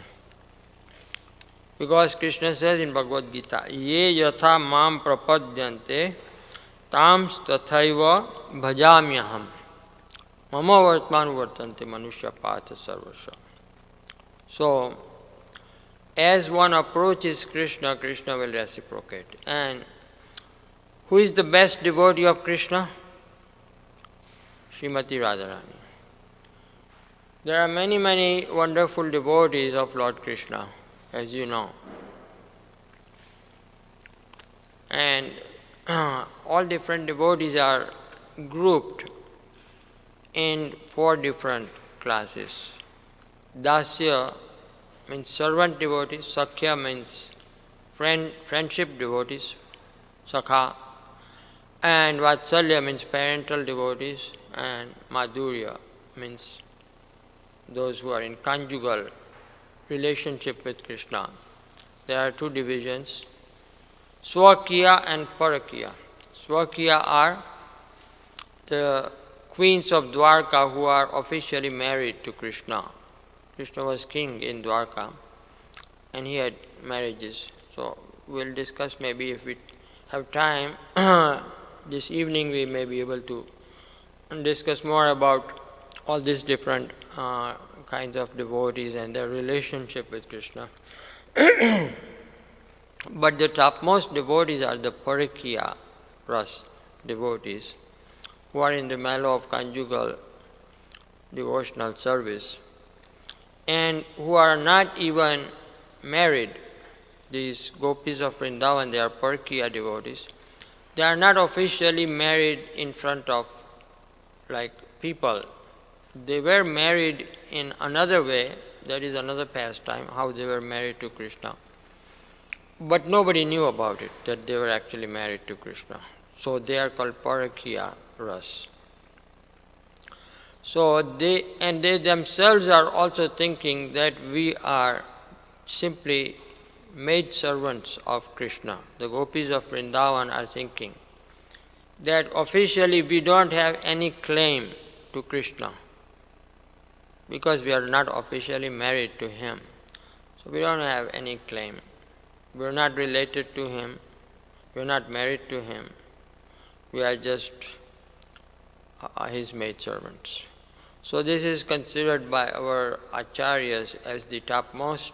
S3: Because Krishna says in Bhagavad Gita, Ye yatha mam prapadyante tams tathaiva bhajamyaham mama vartmanu vartante manusya patha sarvasya. So, as one approaches Krishna, Krishna will reciprocate. And who is the best devotee of Krishna? Srimati Radharani. There are many, many wonderful devotees of Lord Krishna, as you know. And all different devotees are grouped in 4 different classes. Dasya means servant devotees, Sakhya means friendship devotees, Sakha, and Vatsalya means parental devotees, and Madhurya means those who are in conjugal relationship with Krishna. There are 2 divisions, Swakiya and Parakiya. Swakiya are the queens of Dwarka who are officially married to Krishna. Krishna was king in Dwarka and he had marriages. So we'll discuss, maybe if we have time, this evening we may be able to discuss more about all these different kinds of devotees and their relationship with Krishna. But the topmost devotees are the Parakiya Ras devotees who are in the mellow of conjugal devotional service and who are not even married. These gopis of Vrindavan, they are Parakiya devotees. They are not officially married in front of people. They were married in another way, that is another pastime, how they were married to Krishna. But nobody knew about it, that they were actually married to Krishna. So they are called Parakiya Ras. So they themselves are also thinking that we are simply maid servants of Krishna. The gopis of Vrindavan are thinking that officially we don't have any claim to Krishna because we are not officially married to him. So we don't have any claim. We are not related to him. We are not married to him. We are just his maid servants. So this is considered by our acharyas as the topmost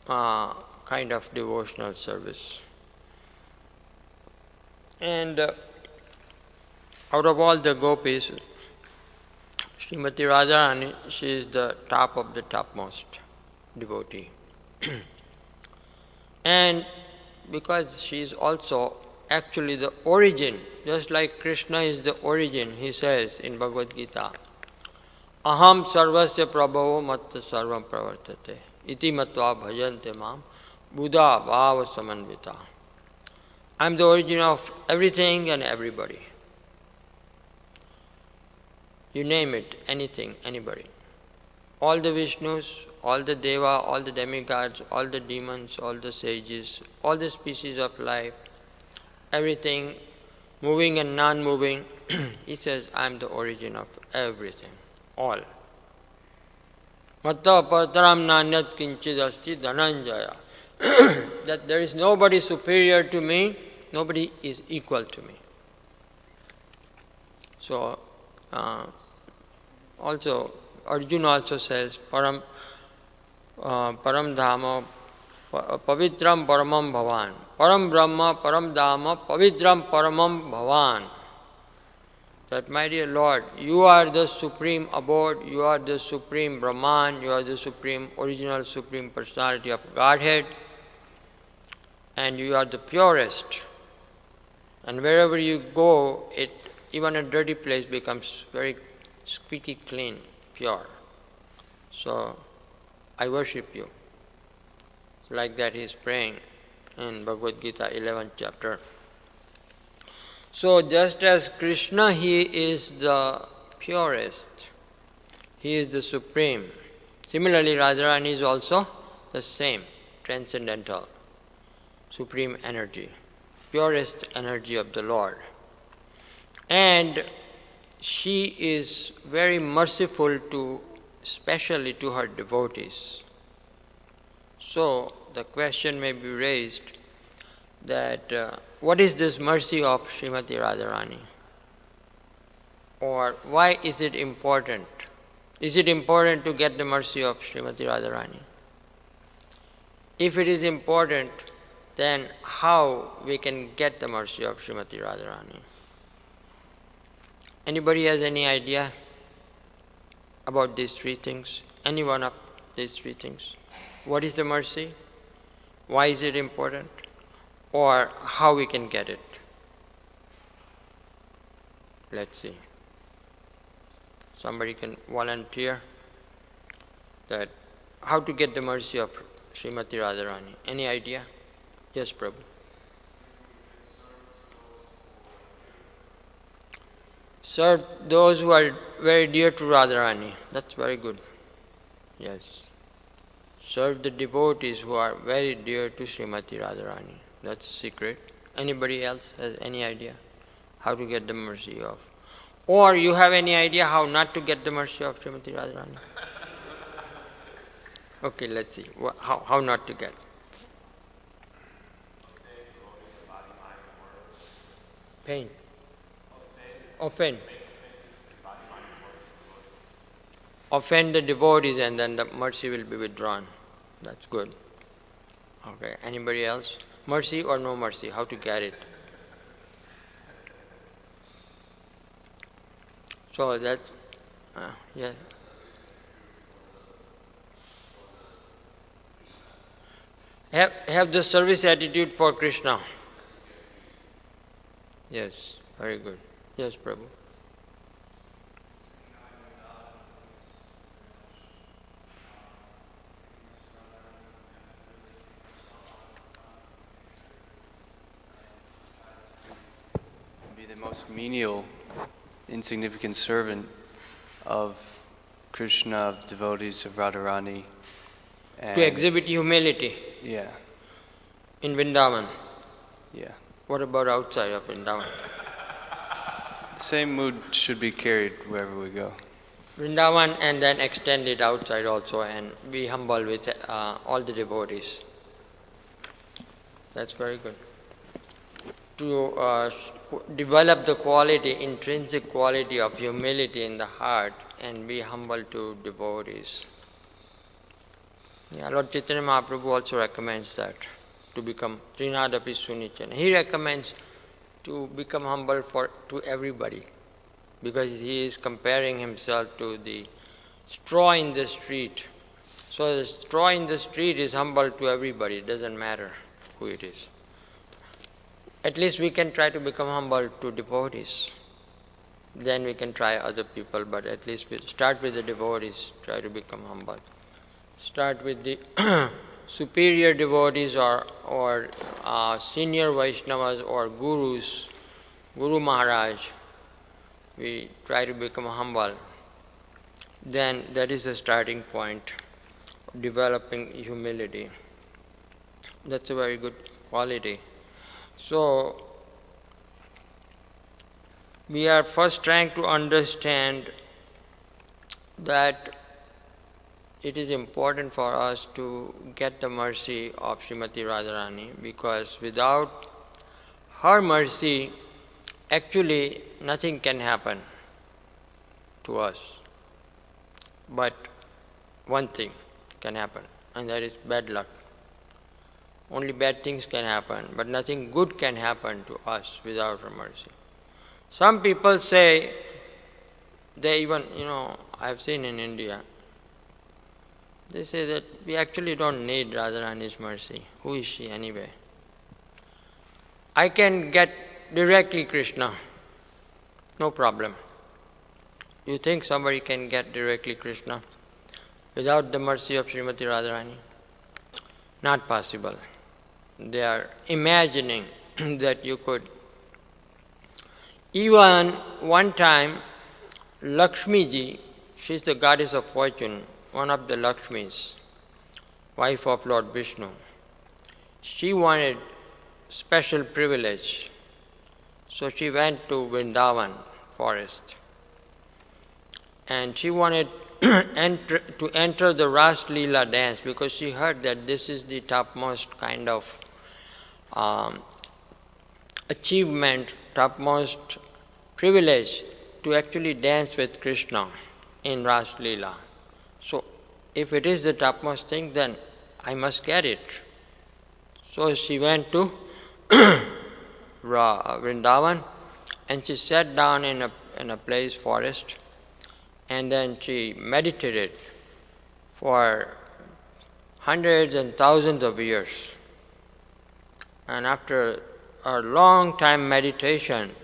S3: kind of devotional service. And out of all the gopis, Srimati Radharani, she is the top of the topmost devotee. And because she is also actually the origin, just like Krishna is the origin, he says in Bhagavad Gita, Aham sarvasya prabhavo matta sarvam pravartate iti matva bhajante mam buddha bhava samanvita. I am the origin of everything and everybody. You name it, anything, anybody. All the Vishnus, all the Deva, all the demigods, all the demons, all the sages, all the species of life, everything, moving and non-moving, he says, I am the origin of everything, all. Matta partaram nanyat kinchid asti dhananjaya. That there is nobody superior to me, nobody is equal to me. So, also, Arjuna also says, Param Dhama, Pavitram Paramam Bhavan. Param Brahma, Param Dhama, Pavitram Paramam Bhavan. That, my dear Lord, you are the supreme abode, you are the supreme Brahman, you are the supreme, original supreme personality of Godhead, and you are the purest. And wherever you go, even a dirty place becomes very squeaky clean, pure. So, I worship you. So like that he is praying in Bhagavad Gita 11th chapter. So just as Krishna, he is the purest, he is the supreme. Similarly, Radharani is also the same, transcendental, supreme energy, purest energy of the Lord. And she is very merciful to, especially to her devotees. So the question may be raised that what is this mercy of Srimati Radharani? Or why is it important? Is it important to get the mercy of Srimati Radharani? If it is important, then how we can get the mercy of Srimati Radharani? Anybody has any idea about these three things? Any one of these three things? What is the mercy? Why is it important? Or how we can get it? Let's see. Somebody can volunteer that how to get the mercy of Srimati Radharani. Any idea? Yes, Prabhu. Serve those who are very dear to Radharani. That's very good. Yes. Serve the devotees who are very dear to Srimati Radharani. That's a secret. Anybody else has any idea how to get the mercy of? Or you have any idea how not to get the mercy of Srimati Radharani? Okay, let's see. How not to get? Pain. Offend. Offend the devotees and then the mercy will be withdrawn. That's good. Okay, anybody else? Mercy or no mercy? How to get it? So that's, yeah. Have the service attitude for Krishna. Yes, very good. Yes, Prabhu.
S4: Be the most menial, insignificant servant of Krishna, of the devotees of Radharani.
S3: To exhibit humility.
S4: Yeah.
S3: In Vrindavan.
S4: Yeah.
S3: What about outside of Vrindavan?
S4: Same mood should be carried wherever we go.
S3: Vrindavan and then extend it outside also and be humble with all the devotees. That's very good. To develop the quality, intrinsic quality of humility in the heart and be humble to devotees. Yeah, Lord Chaitanya Mahaprabhu also recommends that, to become Trinadapi Sunichan. He recommends to become humble to everybody, because he is comparing himself to the straw in the street. So the straw in the street is humble to everybody, it doesn't matter who it is. At least we can try to become humble to devotees. Then we can try other people, but at least we start with the devotees, try to become humble. Start with the superior devotees or senior Vaishnavas or gurus, Guru Maharaj. We try to become humble. Then that is the starting point of developing humility. That's a very good quality. So, we are first trying to understand that it is important for us to get the mercy of Srimati Radharani, because without her mercy, actually nothing can happen to us. But one thing can happen, and that is bad luck. Only bad things can happen, but nothing good can happen to us without her mercy. Some people say, they even, I've seen in India, they say that we actually don't need Radharani's mercy. Who is she anyway? I can get directly Krishna, no problem. You think somebody can get directly Krishna without the mercy of Srimati Radharani? Not possible. They are imagining that you could. Even one time, Lakshmi ji, she is the goddess of fortune, one of the Lakshmis, wife of Lord Vishnu. She wanted special privilege, so she went to Vrindavan forest and she wanted to enter the Ras Leela dance because she heard that this is the topmost kind of achievement, topmost privilege to actually dance with Krishna in Ras Leela. So if it is the topmost thing, then I must get it. So she went to Vrindavan, and she sat down in a place, forest, and then she meditated for hundreds and thousands of years. And after a long time meditation,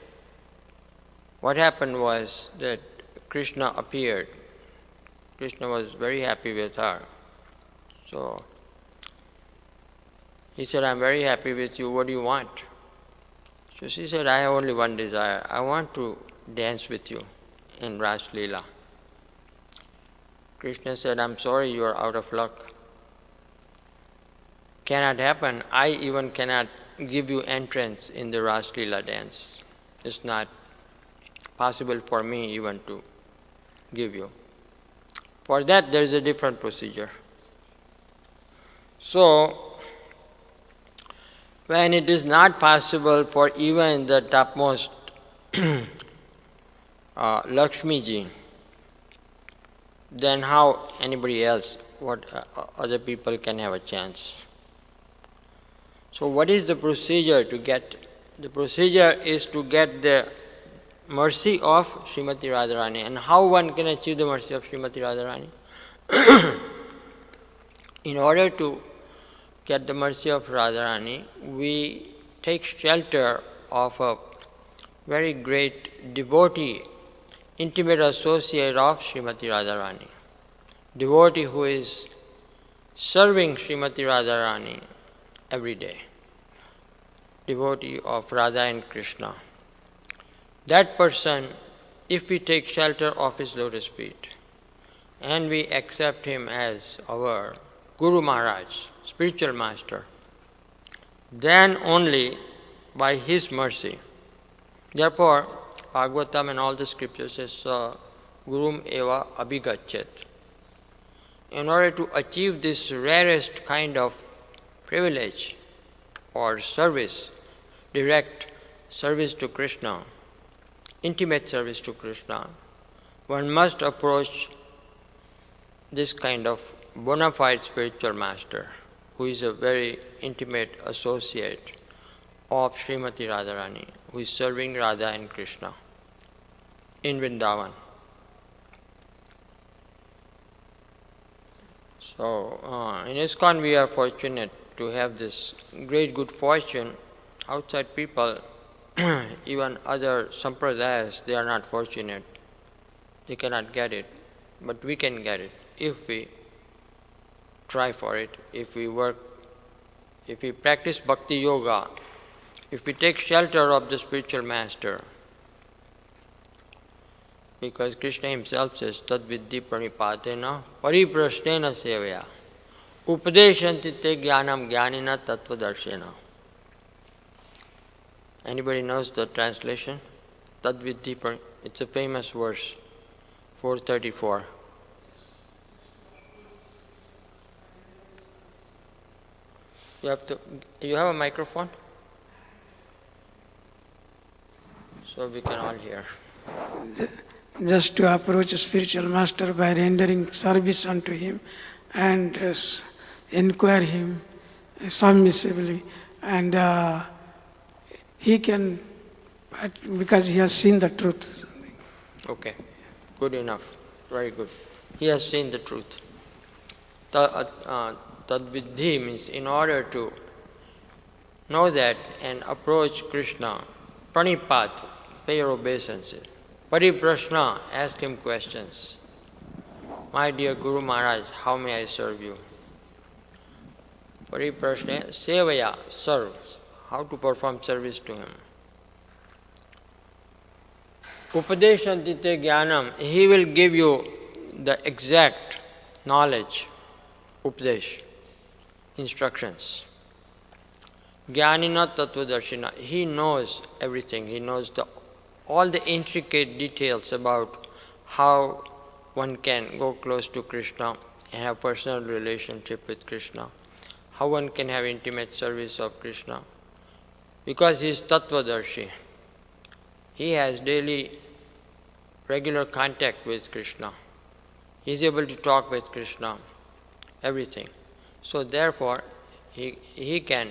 S3: what happened was that Krishna appeared. Krishna was very happy with her. So he said, I'm very happy with you, what do you want? So she said, I have only one desire. I want to dance with you in Ras Leela. Krishna said, I'm sorry, you are out of luck. Cannot happen. I even cannot give you entrance in the Ras Leela dance. It's not possible for me even to give you. For that, there is a different procedure. So, when it is not possible for even the topmost Lakshmi ji, then how anybody else, what other people can have a chance? So what is the procedure to get? The procedure is to get the mercy of Srimati Radharani. And how one can achieve the mercy of Srimati Radharani? In order to get the mercy of Radharani, we take shelter of a very great devotee, intimate associate of Srimati Radharani. Devotee who is serving Srimati Radharani every day. Devotee of Radha and Krishna. That person, if we take shelter of his lotus feet and we accept him as our Guru Maharaj, spiritual master, then only by his mercy. Therefore, Bhagavatam and all the scriptures says, Gurum eva abhigachet. In order to achieve this rarest kind of privilege or service, direct service to Krishna, intimate service to Krishna, one must approach this kind of bona fide spiritual master who is a very intimate associate of Srimati Radharani, who is serving Radha and Krishna in Vrindavan. So, in ISKCON we are fortunate to have this great good fortune. Outside people, even other sampradayas, they are not fortunate. They cannot get it, but we can get it if we try for it, if we work, if we practice bhakti yoga, if we take shelter of the spiritual master. Because Krishna himself says, Tad viddhi pranipatena pariprashnena sevaya upadeshanti te jnanam jnanina tattvadarshena. Anybody knows the translation? Tad viddhi pranipatena. It's a famous verse, 434. You have a microphone? So we can all hear.
S5: Just to approach a spiritual master by rendering service unto him and inquire him submissively, and he can, because he has seen the truth.
S3: Okay, good enough, very good. He has seen the truth. Tadviddhi means in order to know that and approach Krishna, pranipat, pay your obeisances. Pariprashna, ask him questions. My dear Guru Maharaj, how may I serve you? Pariprashna, sevaya, serve. How to perform service to him. Upadeshanti te jnanam, he will give you the exact knowledge, upadesh, instructions. Jnanina tattvadarshina, he knows everything, he knows all the intricate details about how one can go close to Krishna and have personal relationship with Krishna, how one can have intimate service of Krishna, because he is Tattvadarshi. He has daily, regular contact with Krishna. He is able to talk with Krishna, everything. So therefore, he can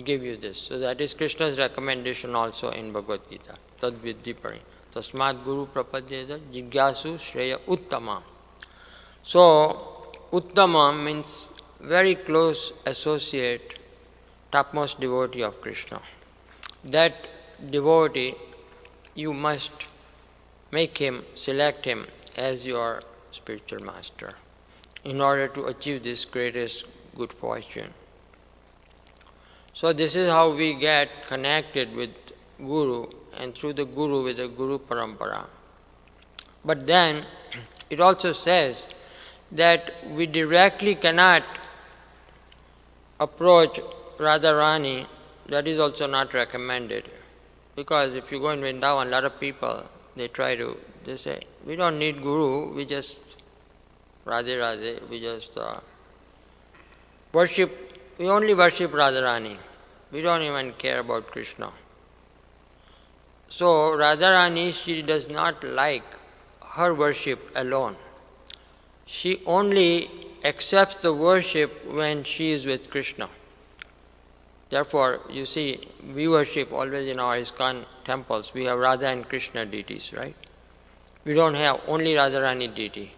S3: give you this. So that is Krishna's recommendation also in Bhagavad Gita. Tad viddhi pari. Tasmat guru prapadyeda jigyasu shreya uttama. So, uttama means very close associate, topmost devotee of Krishna. That devotee, you must make him, select him as your spiritual master in order to achieve this greatest good fortune. So this is how we get connected with Guru, and through the Guru with the Guru Parampara. But then it also says that we directly cannot approach Radharani. That is also not recommended. Because if you go in Vrindavan, a lot of people, they say, we don't need Guru, we just Radhe Radhe, we just we only worship Radharani. We don't even care about Krishna. So Radharani, she does not like her worship alone. She only accepts the worship when she is with Krishna. Therefore, you see, we worship always in our ISKCON temples. We have Radha and Krishna deities, right? We don't have only Radharani deity.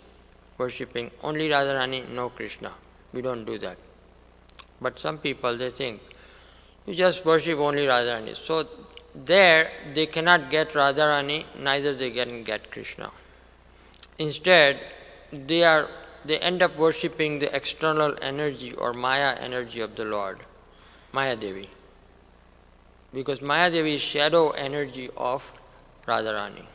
S3: Worshipping only Radharani, no Krishna. We don't do that. But some people, they think, you just worship only Radharani. So there, they cannot get Radharani, neither they can get Krishna. Instead, they end up worshipping the external energy or Maya energy of the Lord, Maya Devi. Because Maya Devi is shadow energy of Radharani.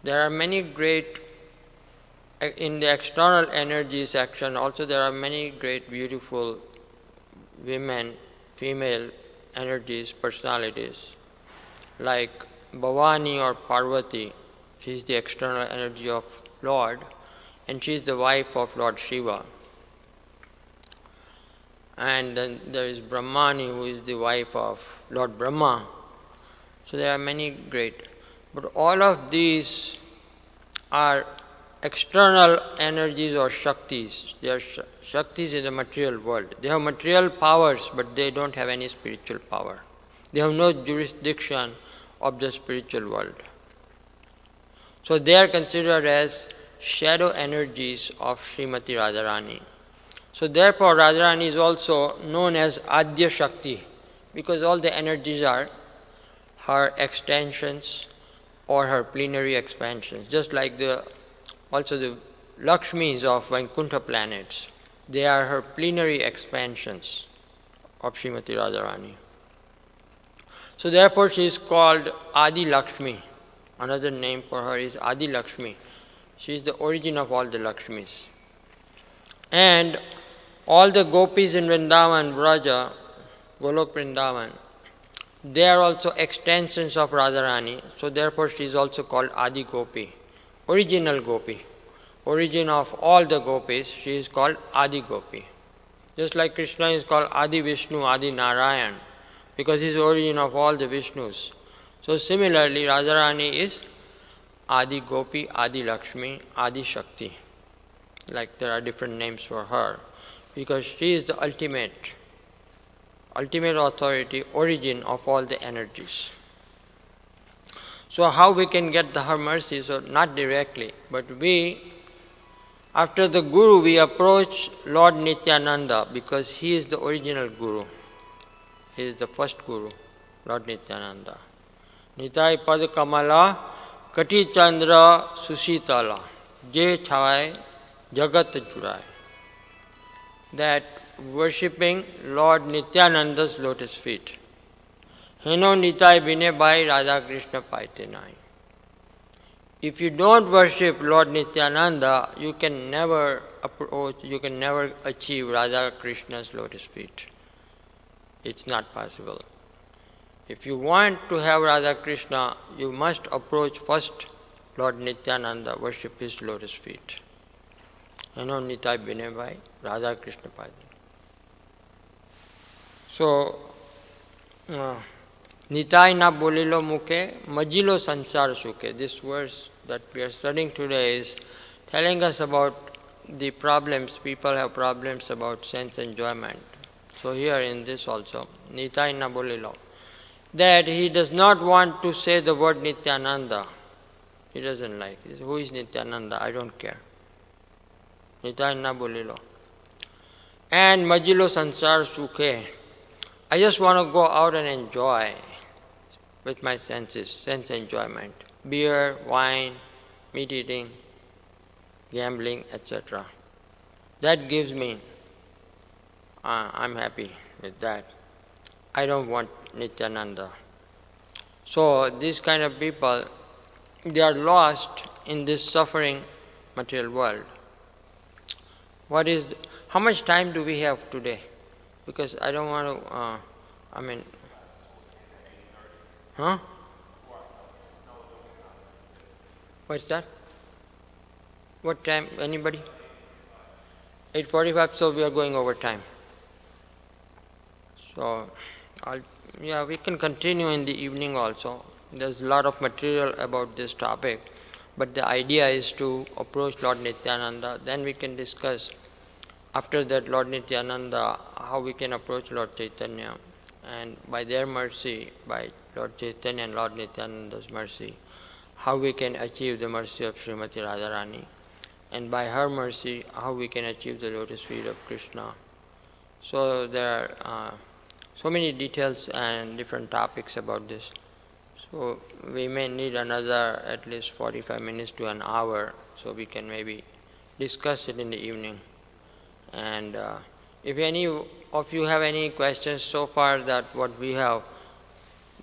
S3: There are many great, in the external energy section also there are many great beautiful women, female energies, personalities, like Bhavani or Parvati. She is the external energy of Lord, and she is the wife of Lord Shiva. And then there is Brahmani, who is the wife of Lord Brahma. So there are many great. But all of these are external energies or Shaktis. They are Shaktis in the material world. They have material powers, but they don't have any spiritual power. They have no jurisdiction of the spiritual world. So they are considered as shadow energies of Srimati Radharani. So therefore Radharani is also known as Adya Shakti, because all the energies are her extensions or her plenary expansions. Just like also the Lakshmis of Vaikuntha planets, they are her plenary expansions of Srimati Radharani. So therefore she is called Adi Lakshmi. Another name for her is Adi Lakshmi. She is the origin of all the Lakshmis. And all the gopis in Vrindavan, Vraja, Golok Vrindavan, they are also extensions of Radharani. So therefore she is also called Adi Gopi, original Gopi. Origin of all the gopis, she is called Adi Gopi. Just like Krishna is called Adi Vishnu, Adi Narayan, because he is the origin of all the Vishnus. So similarly, Radharani is Adi Gopi, Adi Lakshmi, Adi Shakti. Like there are different names for her, because she is the ultimate authority, origin of all the energies. So how we can get her mercy? So not directly, but we, after the Guru, we approach Lord Nityananda, because he is the original Guru. He is the first Guru, Lord Nityananda. Nitai Pad Kamala Kati Chandra Susitala Je Chhawai Jagat Jurai. That worshipping Lord Nityananda's lotus feet. Heno Nitai Bine Bhai Radha Krishna Paite Nai. If you don't worship Lord Nityananda, you can never approach, you can never achieve Radha Krishna's lotus feet. It's not possible. If you want to have Radha Krishna, you must approach first Lord Nityananda, worship his lotus feet. Nitai Binay Bhai, Radha Krishna Pada. So, Nitai na bolilo mukhe, majilo sansar sukhe. This verse that we are studying today is telling us about the problems, people have problems about sense enjoyment. So here in this also, Nitai na bolilo, that he does not want to say the word Nityananda. He doesn't like it. Who is Nityananda? I don't care. Nitai na bolilo. And majilo sansar sukhe. I just want to go out and enjoy with my senses, sense enjoyment. Beer, wine, meat eating, gambling, etc. That gives me, I'm happy with that. I don't want Nityananda. So these kind of people, they are lost in this suffering material world. How much time do we have today? Because I don't want to, huh? What's that? What time? Anybody? 8:45, so we are going over time. So, we can continue in the evening also. There's a lot of material about this topic, but the idea is to approach Lord Nityananda, then we can discuss after that Lord Nityananda, how we can approach Lord Chaitanya, and by their mercy, by Lord Chaitanya and Lord Nityananda's mercy, how we can achieve the mercy of Srimati Radharani, and by her mercy, how we can achieve the lotus feet of Krishna. So there are so many details and different topics about this. So we may need another at least 45 minutes to an hour, so we can maybe discuss it in the evening. And if any of you have any questions so far that what we have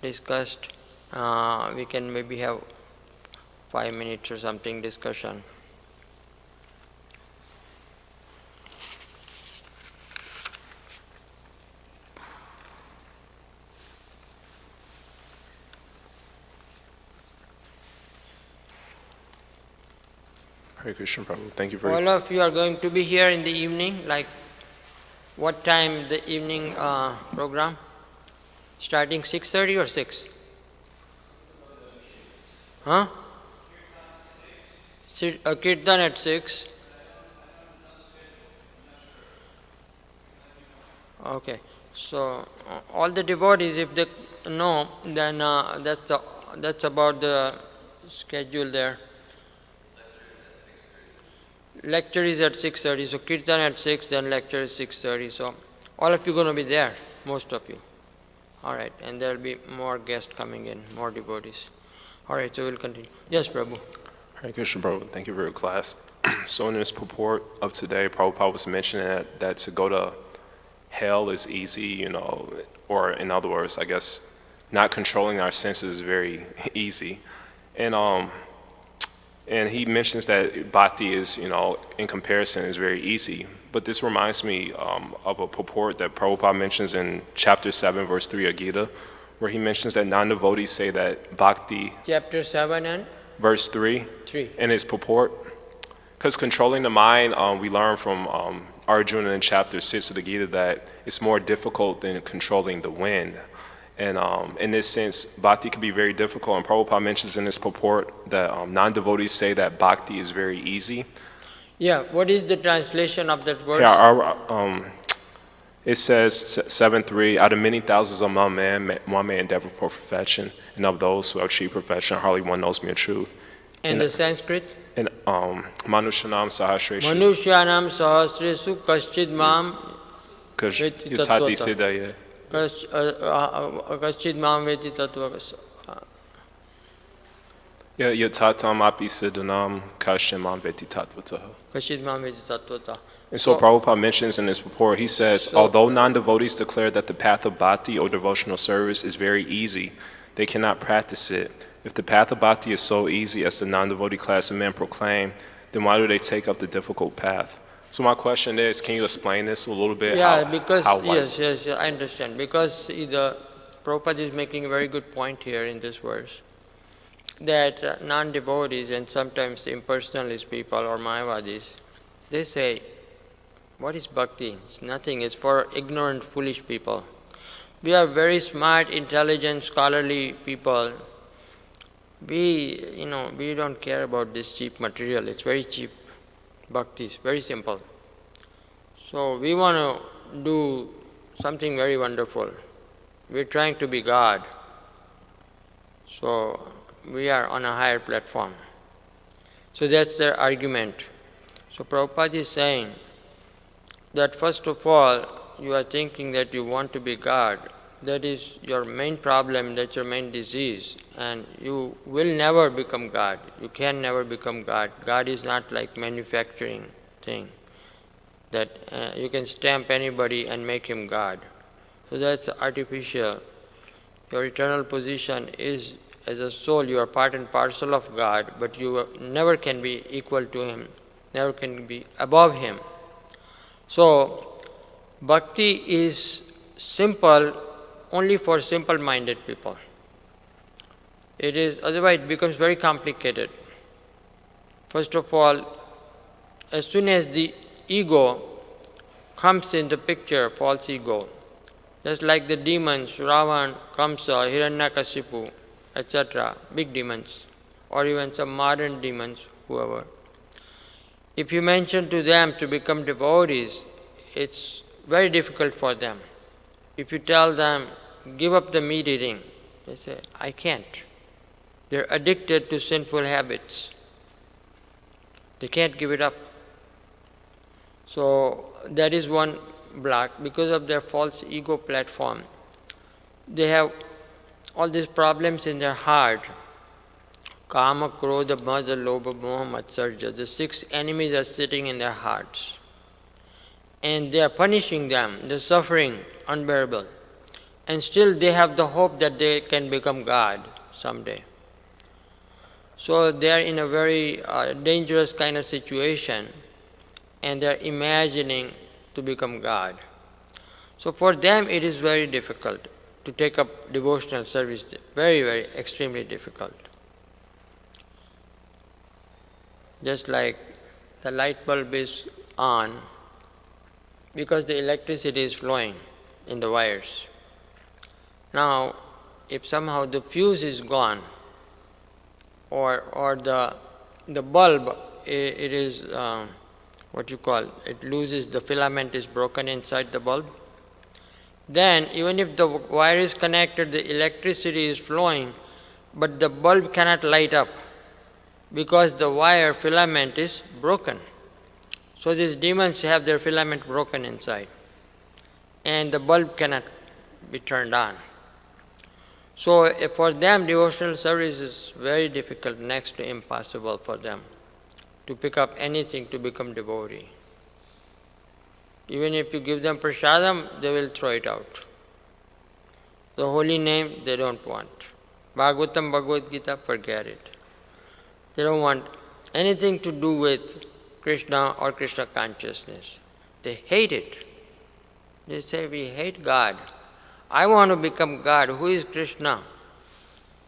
S3: discussed, we can maybe have 5 minutes or something discussion.
S6: Hare Krishna, Prabhu. Thank you for
S3: All of you are going to be here in the evening, like what time the evening program? Starting 6:30 or 6? Huh? Kirtan at 6. Okay. So all the devotees, if they know, then that's about the schedule there. Lecture is at 6:30, so Kirtan at 6, then lecture is 6:30. So all of you are going to be there, most of you. All right, and there will be more guests coming in, more devotees. All right, so we'll continue. Yes, Prabhu.
S6: Hare Krishna, Prabhu. Thank you for your class. So in this purport of today, Prabhupada was mentioning that to go to hell is easy, or in other words, I guess, not controlling our senses is very easy. And he mentions that bhakti is, in comparison, is very easy. But this reminds me of a purport that Prabhupada mentions in chapter 7, verse 3 of Gita, where he mentions that non-devotees say that bhakti...
S3: Chapter 7 and?
S6: Verse 3.
S3: 3.
S6: In his purport. Because controlling the mind, we learn from Arjuna in chapter 6 of the Gita that it's more difficult than controlling the wind. And in this sense, bhakti can be very difficult. And Prabhupada mentions in this purport that non-devotees say that bhakti is very easy.
S3: Yeah, what is the translation of that verse?
S6: Yeah, it says 7:3, out of many thousands of men, one may endeavor for perfection, and of those who have achieved perfection, hardly one knows me in truth.
S3: And the Sanskrit?
S6: And Manushyanam Sahasreshu.
S3: Manushyanam Sahasresu Kaschid Mam
S6: Yutati Siddhaya.
S3: Kaschid Mam Veti Tattva.
S6: Yatatam api siddhanam kashimam veti tattvataha.
S3: Kaschid Mam Veti Tattvata.
S6: And so Prabhupada mentions in this report, he says, although non-devotees declare that the path of bhakti or devotional service is very easy, they cannot practice it. If the path of bhakti is so easy as the non-devotee class of men proclaim, then why do they take up the difficult path? So my question is, can you explain this a little bit?
S3: Yeah, yes, I understand. Because the Prabhupada is making a very good point here in this verse, that non-devotees and sometimes impersonalist people or Mayavadis, they say, what is bhakti? It's nothing, it's for ignorant, foolish people. We are very smart, intelligent, scholarly people. We don't care about this cheap material, it's very cheap. Bhakti is very simple. So we want to do something very wonderful. We're trying to be God. So we are on a higher platform. So that's their argument. So Prabhupada is saying that first of all, you are thinking that you want to be God. That is your main problem, that's your main disease. And you will never become God. You can never become God. God is not like manufacturing thing, that you can stamp anybody and make him God. So that's artificial. Your eternal position is, as a soul, you are part and parcel of God, but you never can be equal to him, never can be above him. So, bhakti is simple only for simple-minded people. It is, otherwise it becomes very complicated. First of all, as soon as the ego comes in the picture, false ego, just like the demons, Ravan, Kamsa, Hiranyakashipu, etc., big demons, or even some modern demons, whoever. If you mention to them to become devotees, it's very difficult for them. If you tell them, give up the meat eating, they say, I can't. They're addicted to sinful habits. They can't give it up. So that is one block. Because of their false ego platform, they have all these problems in their heart. Kama, Krodha, Madha, Lobha, Moha, Matsarja. The 6 enemies are sitting in their hearts. And they are punishing them. They're suffering unbearable. And still they have the hope that they can become God someday. So they are in a very dangerous kind of situation, and they are imagining to become God. So for them it is very difficult to take up devotional service, very, very extremely difficult. Just like the light bulb is on because the electricity is flowing in the wires. Now, if somehow the fuse is gone, or the bulb, it is it loses, the filament is broken inside the bulb, then even if the wire is connected, the electricity is flowing, but the bulb cannot light up because the wire filament is broken. So these demons have their filament broken inside, and the bulb cannot be turned on. So for them, devotional service is very difficult, next to impossible for them to pick up anything to become devotee. Even if you give them prasadam, they will throw it out. The holy name, they don't want. Bhagavatam, Bhagavad Gita, forget it. They don't want anything to do with Krishna or Krishna consciousness. They hate it. They say, we hate God. I want to become God. Who is Krishna?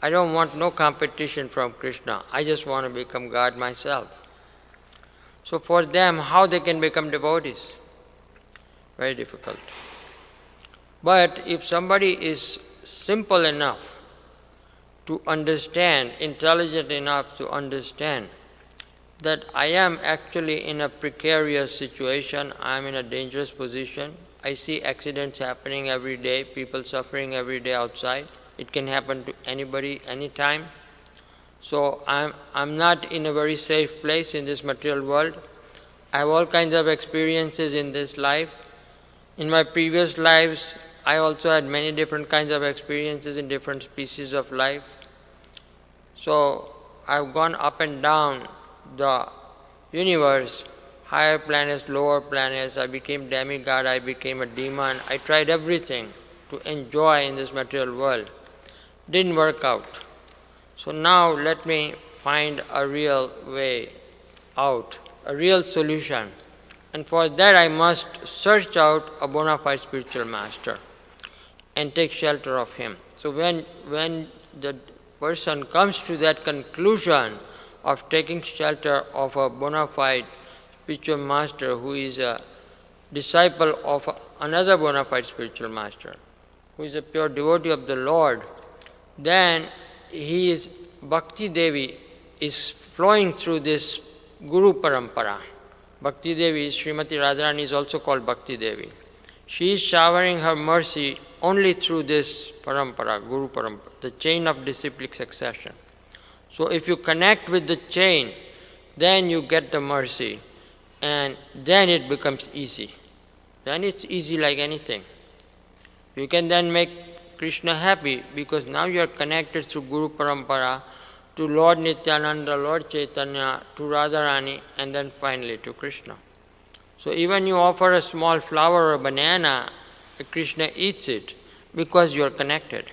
S3: I don't want no competition from Krishna. I just want to become God myself. So for them, how they can become devotees? Very difficult. But if somebody is simple enough to understand, intelligent enough to understand that I am actually in a precarious situation, I am in a dangerous position, I see accidents happening every day, people suffering every day outside. It can happen to anybody, anytime. So I'm not in a very safe place in this material world. I have all kinds of experiences in this life. In my previous lives, I also had many different kinds of experiences in different species of life. So I've gone up and down the universe, higher planets, lower planets. I became demigod, I became a demon. I tried everything to enjoy in this material world. Didn't work out. So now let me find a real way out, a real solution. And for that I must search out a bona fide spiritual master and take shelter of him. So when the person comes to that conclusion of taking shelter of a bona fide spiritual master who is a disciple of another bona fide spiritual master, who is a pure devotee of the Lord, then he is, Bhakti Devi is flowing through this Guru Parampara. Bhakti Devi, Srimati Radharani is also called Bhakti Devi. She is showering her mercy only through this parampara, Guru Parampara, the chain of disciplic succession. So if you connect with the chain, then you get the mercy, and then it becomes easy. Then it's easy like anything. You can then make Krishna happy because now you are connected through Guru Parampara to Lord Nityananda, Lord Chaitanya, to Radharani, and then finally to Krishna. So even you offer a small flower or a banana, Krishna eats it because you are connected.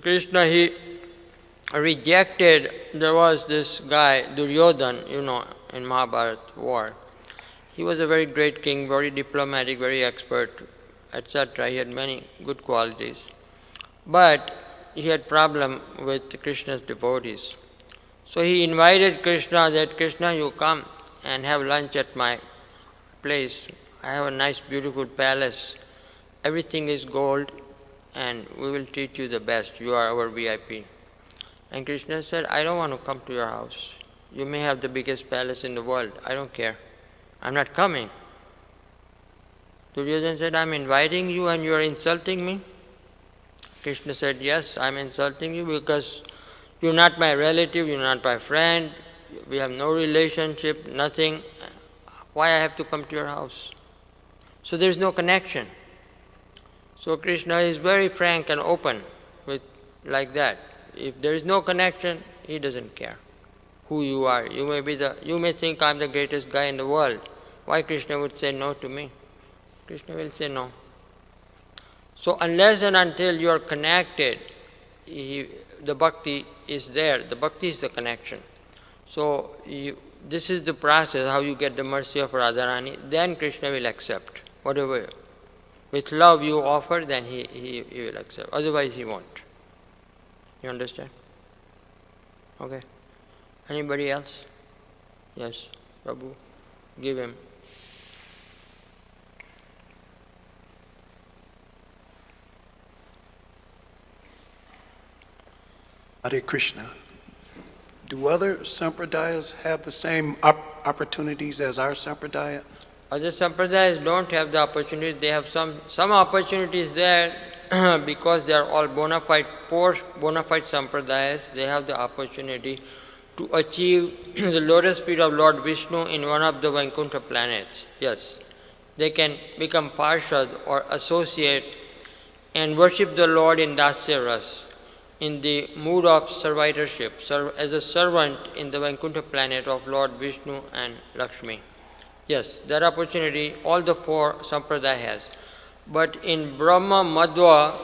S3: Krishna, he rejected, there was this guy, Duryodhan, in Mahabharata war. He was a very great king, very diplomatic, very expert, etc. He had many good qualities. But he had problem with Krishna's devotees. So he invited Krishna that, Krishna, you come and have lunch at my place. I have a nice, beautiful palace. Everything is gold, and we will treat you the best. You are our VIP. And Krishna said, I don't want to come to your house. You may have the biggest palace in the world. I don't care. I'm not coming. Duryodhana said, I'm inviting you and you are insulting me. Krishna said, yes, I'm insulting you because you're not my relative, you're not my friend, we have no relationship, nothing. Why I have to come to your house? So there's no connection. So Krishna is very frank and open with like that. If there is no connection, he doesn't care who you are. You may think I'm the greatest guy in the world. Why Krishna would say no to me? Krishna will say no. So unless and until you are connected, the bhakti is there. The bhakti is the connection. So this is the process, how you get the mercy of Radharani. Then Krishna will accept. Whatever with love you offer, then he will accept. Otherwise he won't. You understand? Okay. Anybody else? Yes, Prabhu. Give him.
S7: Hare Krishna. Do other sampradayas have the same opportunities as our sampradaya?
S3: Other sampradayas don't have the opportunity. They have some opportunities there because they are all four bona fide sampradayas. They have the opportunity to achieve the lotus feet of Lord Vishnu in one of the Vaikuntha planets. Yes. They can become parshad or associate and worship the Lord in Dasya Ras, in the mood of servitorship, as a servant in the Vaikuntha planet of Lord Vishnu and Lakshmi. Yes, that opportunity all the four sampradaya has. But in Brahma, Madhva,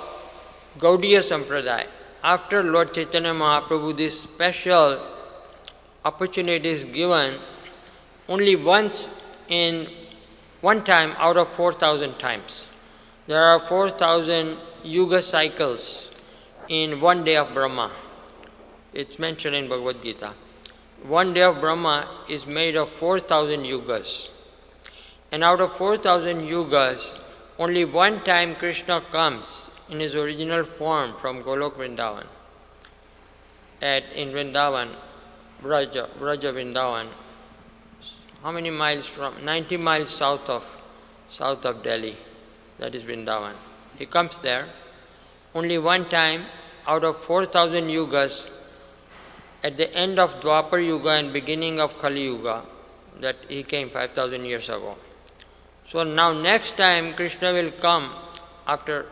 S3: Gaudiya Sampradaya, after Lord Chaitanya Mahaprabhu, this special opportunity is given only once in one time out of 4,000 times. There are 4,000 yuga cycles in one day of Brahma. It's mentioned in Bhagavad Gita. One day of Brahma is made of 4,000 yugas. And out of 4,000 yugas, only one time Krishna comes in his original form from Golok Vrindavan. In Vrindavan, Vraja Vrindavan, how many miles from? 90 miles south of Delhi, that is Vrindavan. He comes there. Only one time out of 4,000 yugas, at the end of Dwapar Yuga and beginning of Kali Yuga, that he came 5,000 years ago. So now next time Krishna will come after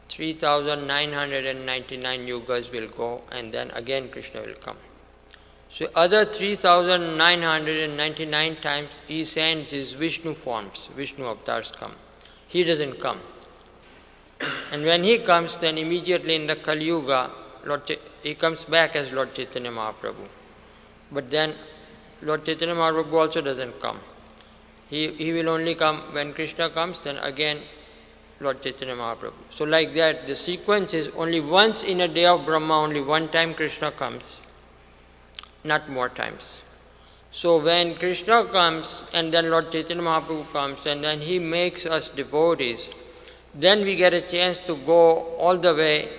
S3: 3,999 yugas will go, and then again Krishna will come. So other 3,999 times he sends his Vishnu forms, Vishnu avatars come. He doesn't come. And when he comes, then immediately in the Kali Yuga, he comes back as Lord Chaitanya Mahaprabhu. But then Lord Chaitanya Mahaprabhu also doesn't come. He will only come when Krishna comes, then again Lord Chaitanya Mahaprabhu. So like that, the sequence is only once in a day of Brahma, only one time Krishna comes, not more times. So when Krishna comes and then Lord Chaitanya Mahaprabhu comes and then he makes us devotees, then we get a chance to go all the way.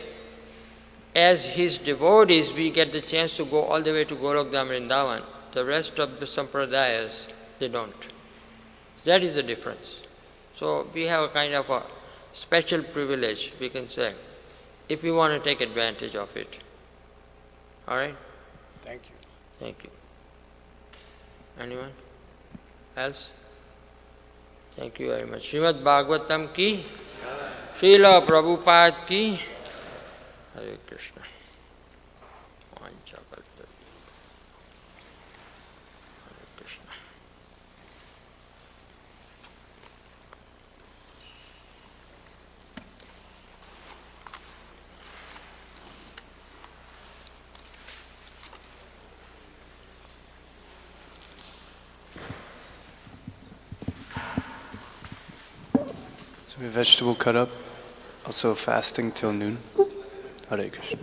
S3: As his devotees, we get the chance to go all the way to Golokdham Vrindavan. The rest of the sampradayas, they don't. That is the difference. So we have a kind of a special privilege, we can say, if we want to take advantage of it. All right?
S7: Thank you.
S3: Thank you. Anyone else? Thank you very much. Srimad Bhagavatam ki, Srila Prabhupada ki, Hare Krishna. Hare Krishna.
S4: So we have vegetable cut up, also fasting till noon. Hare Krishna.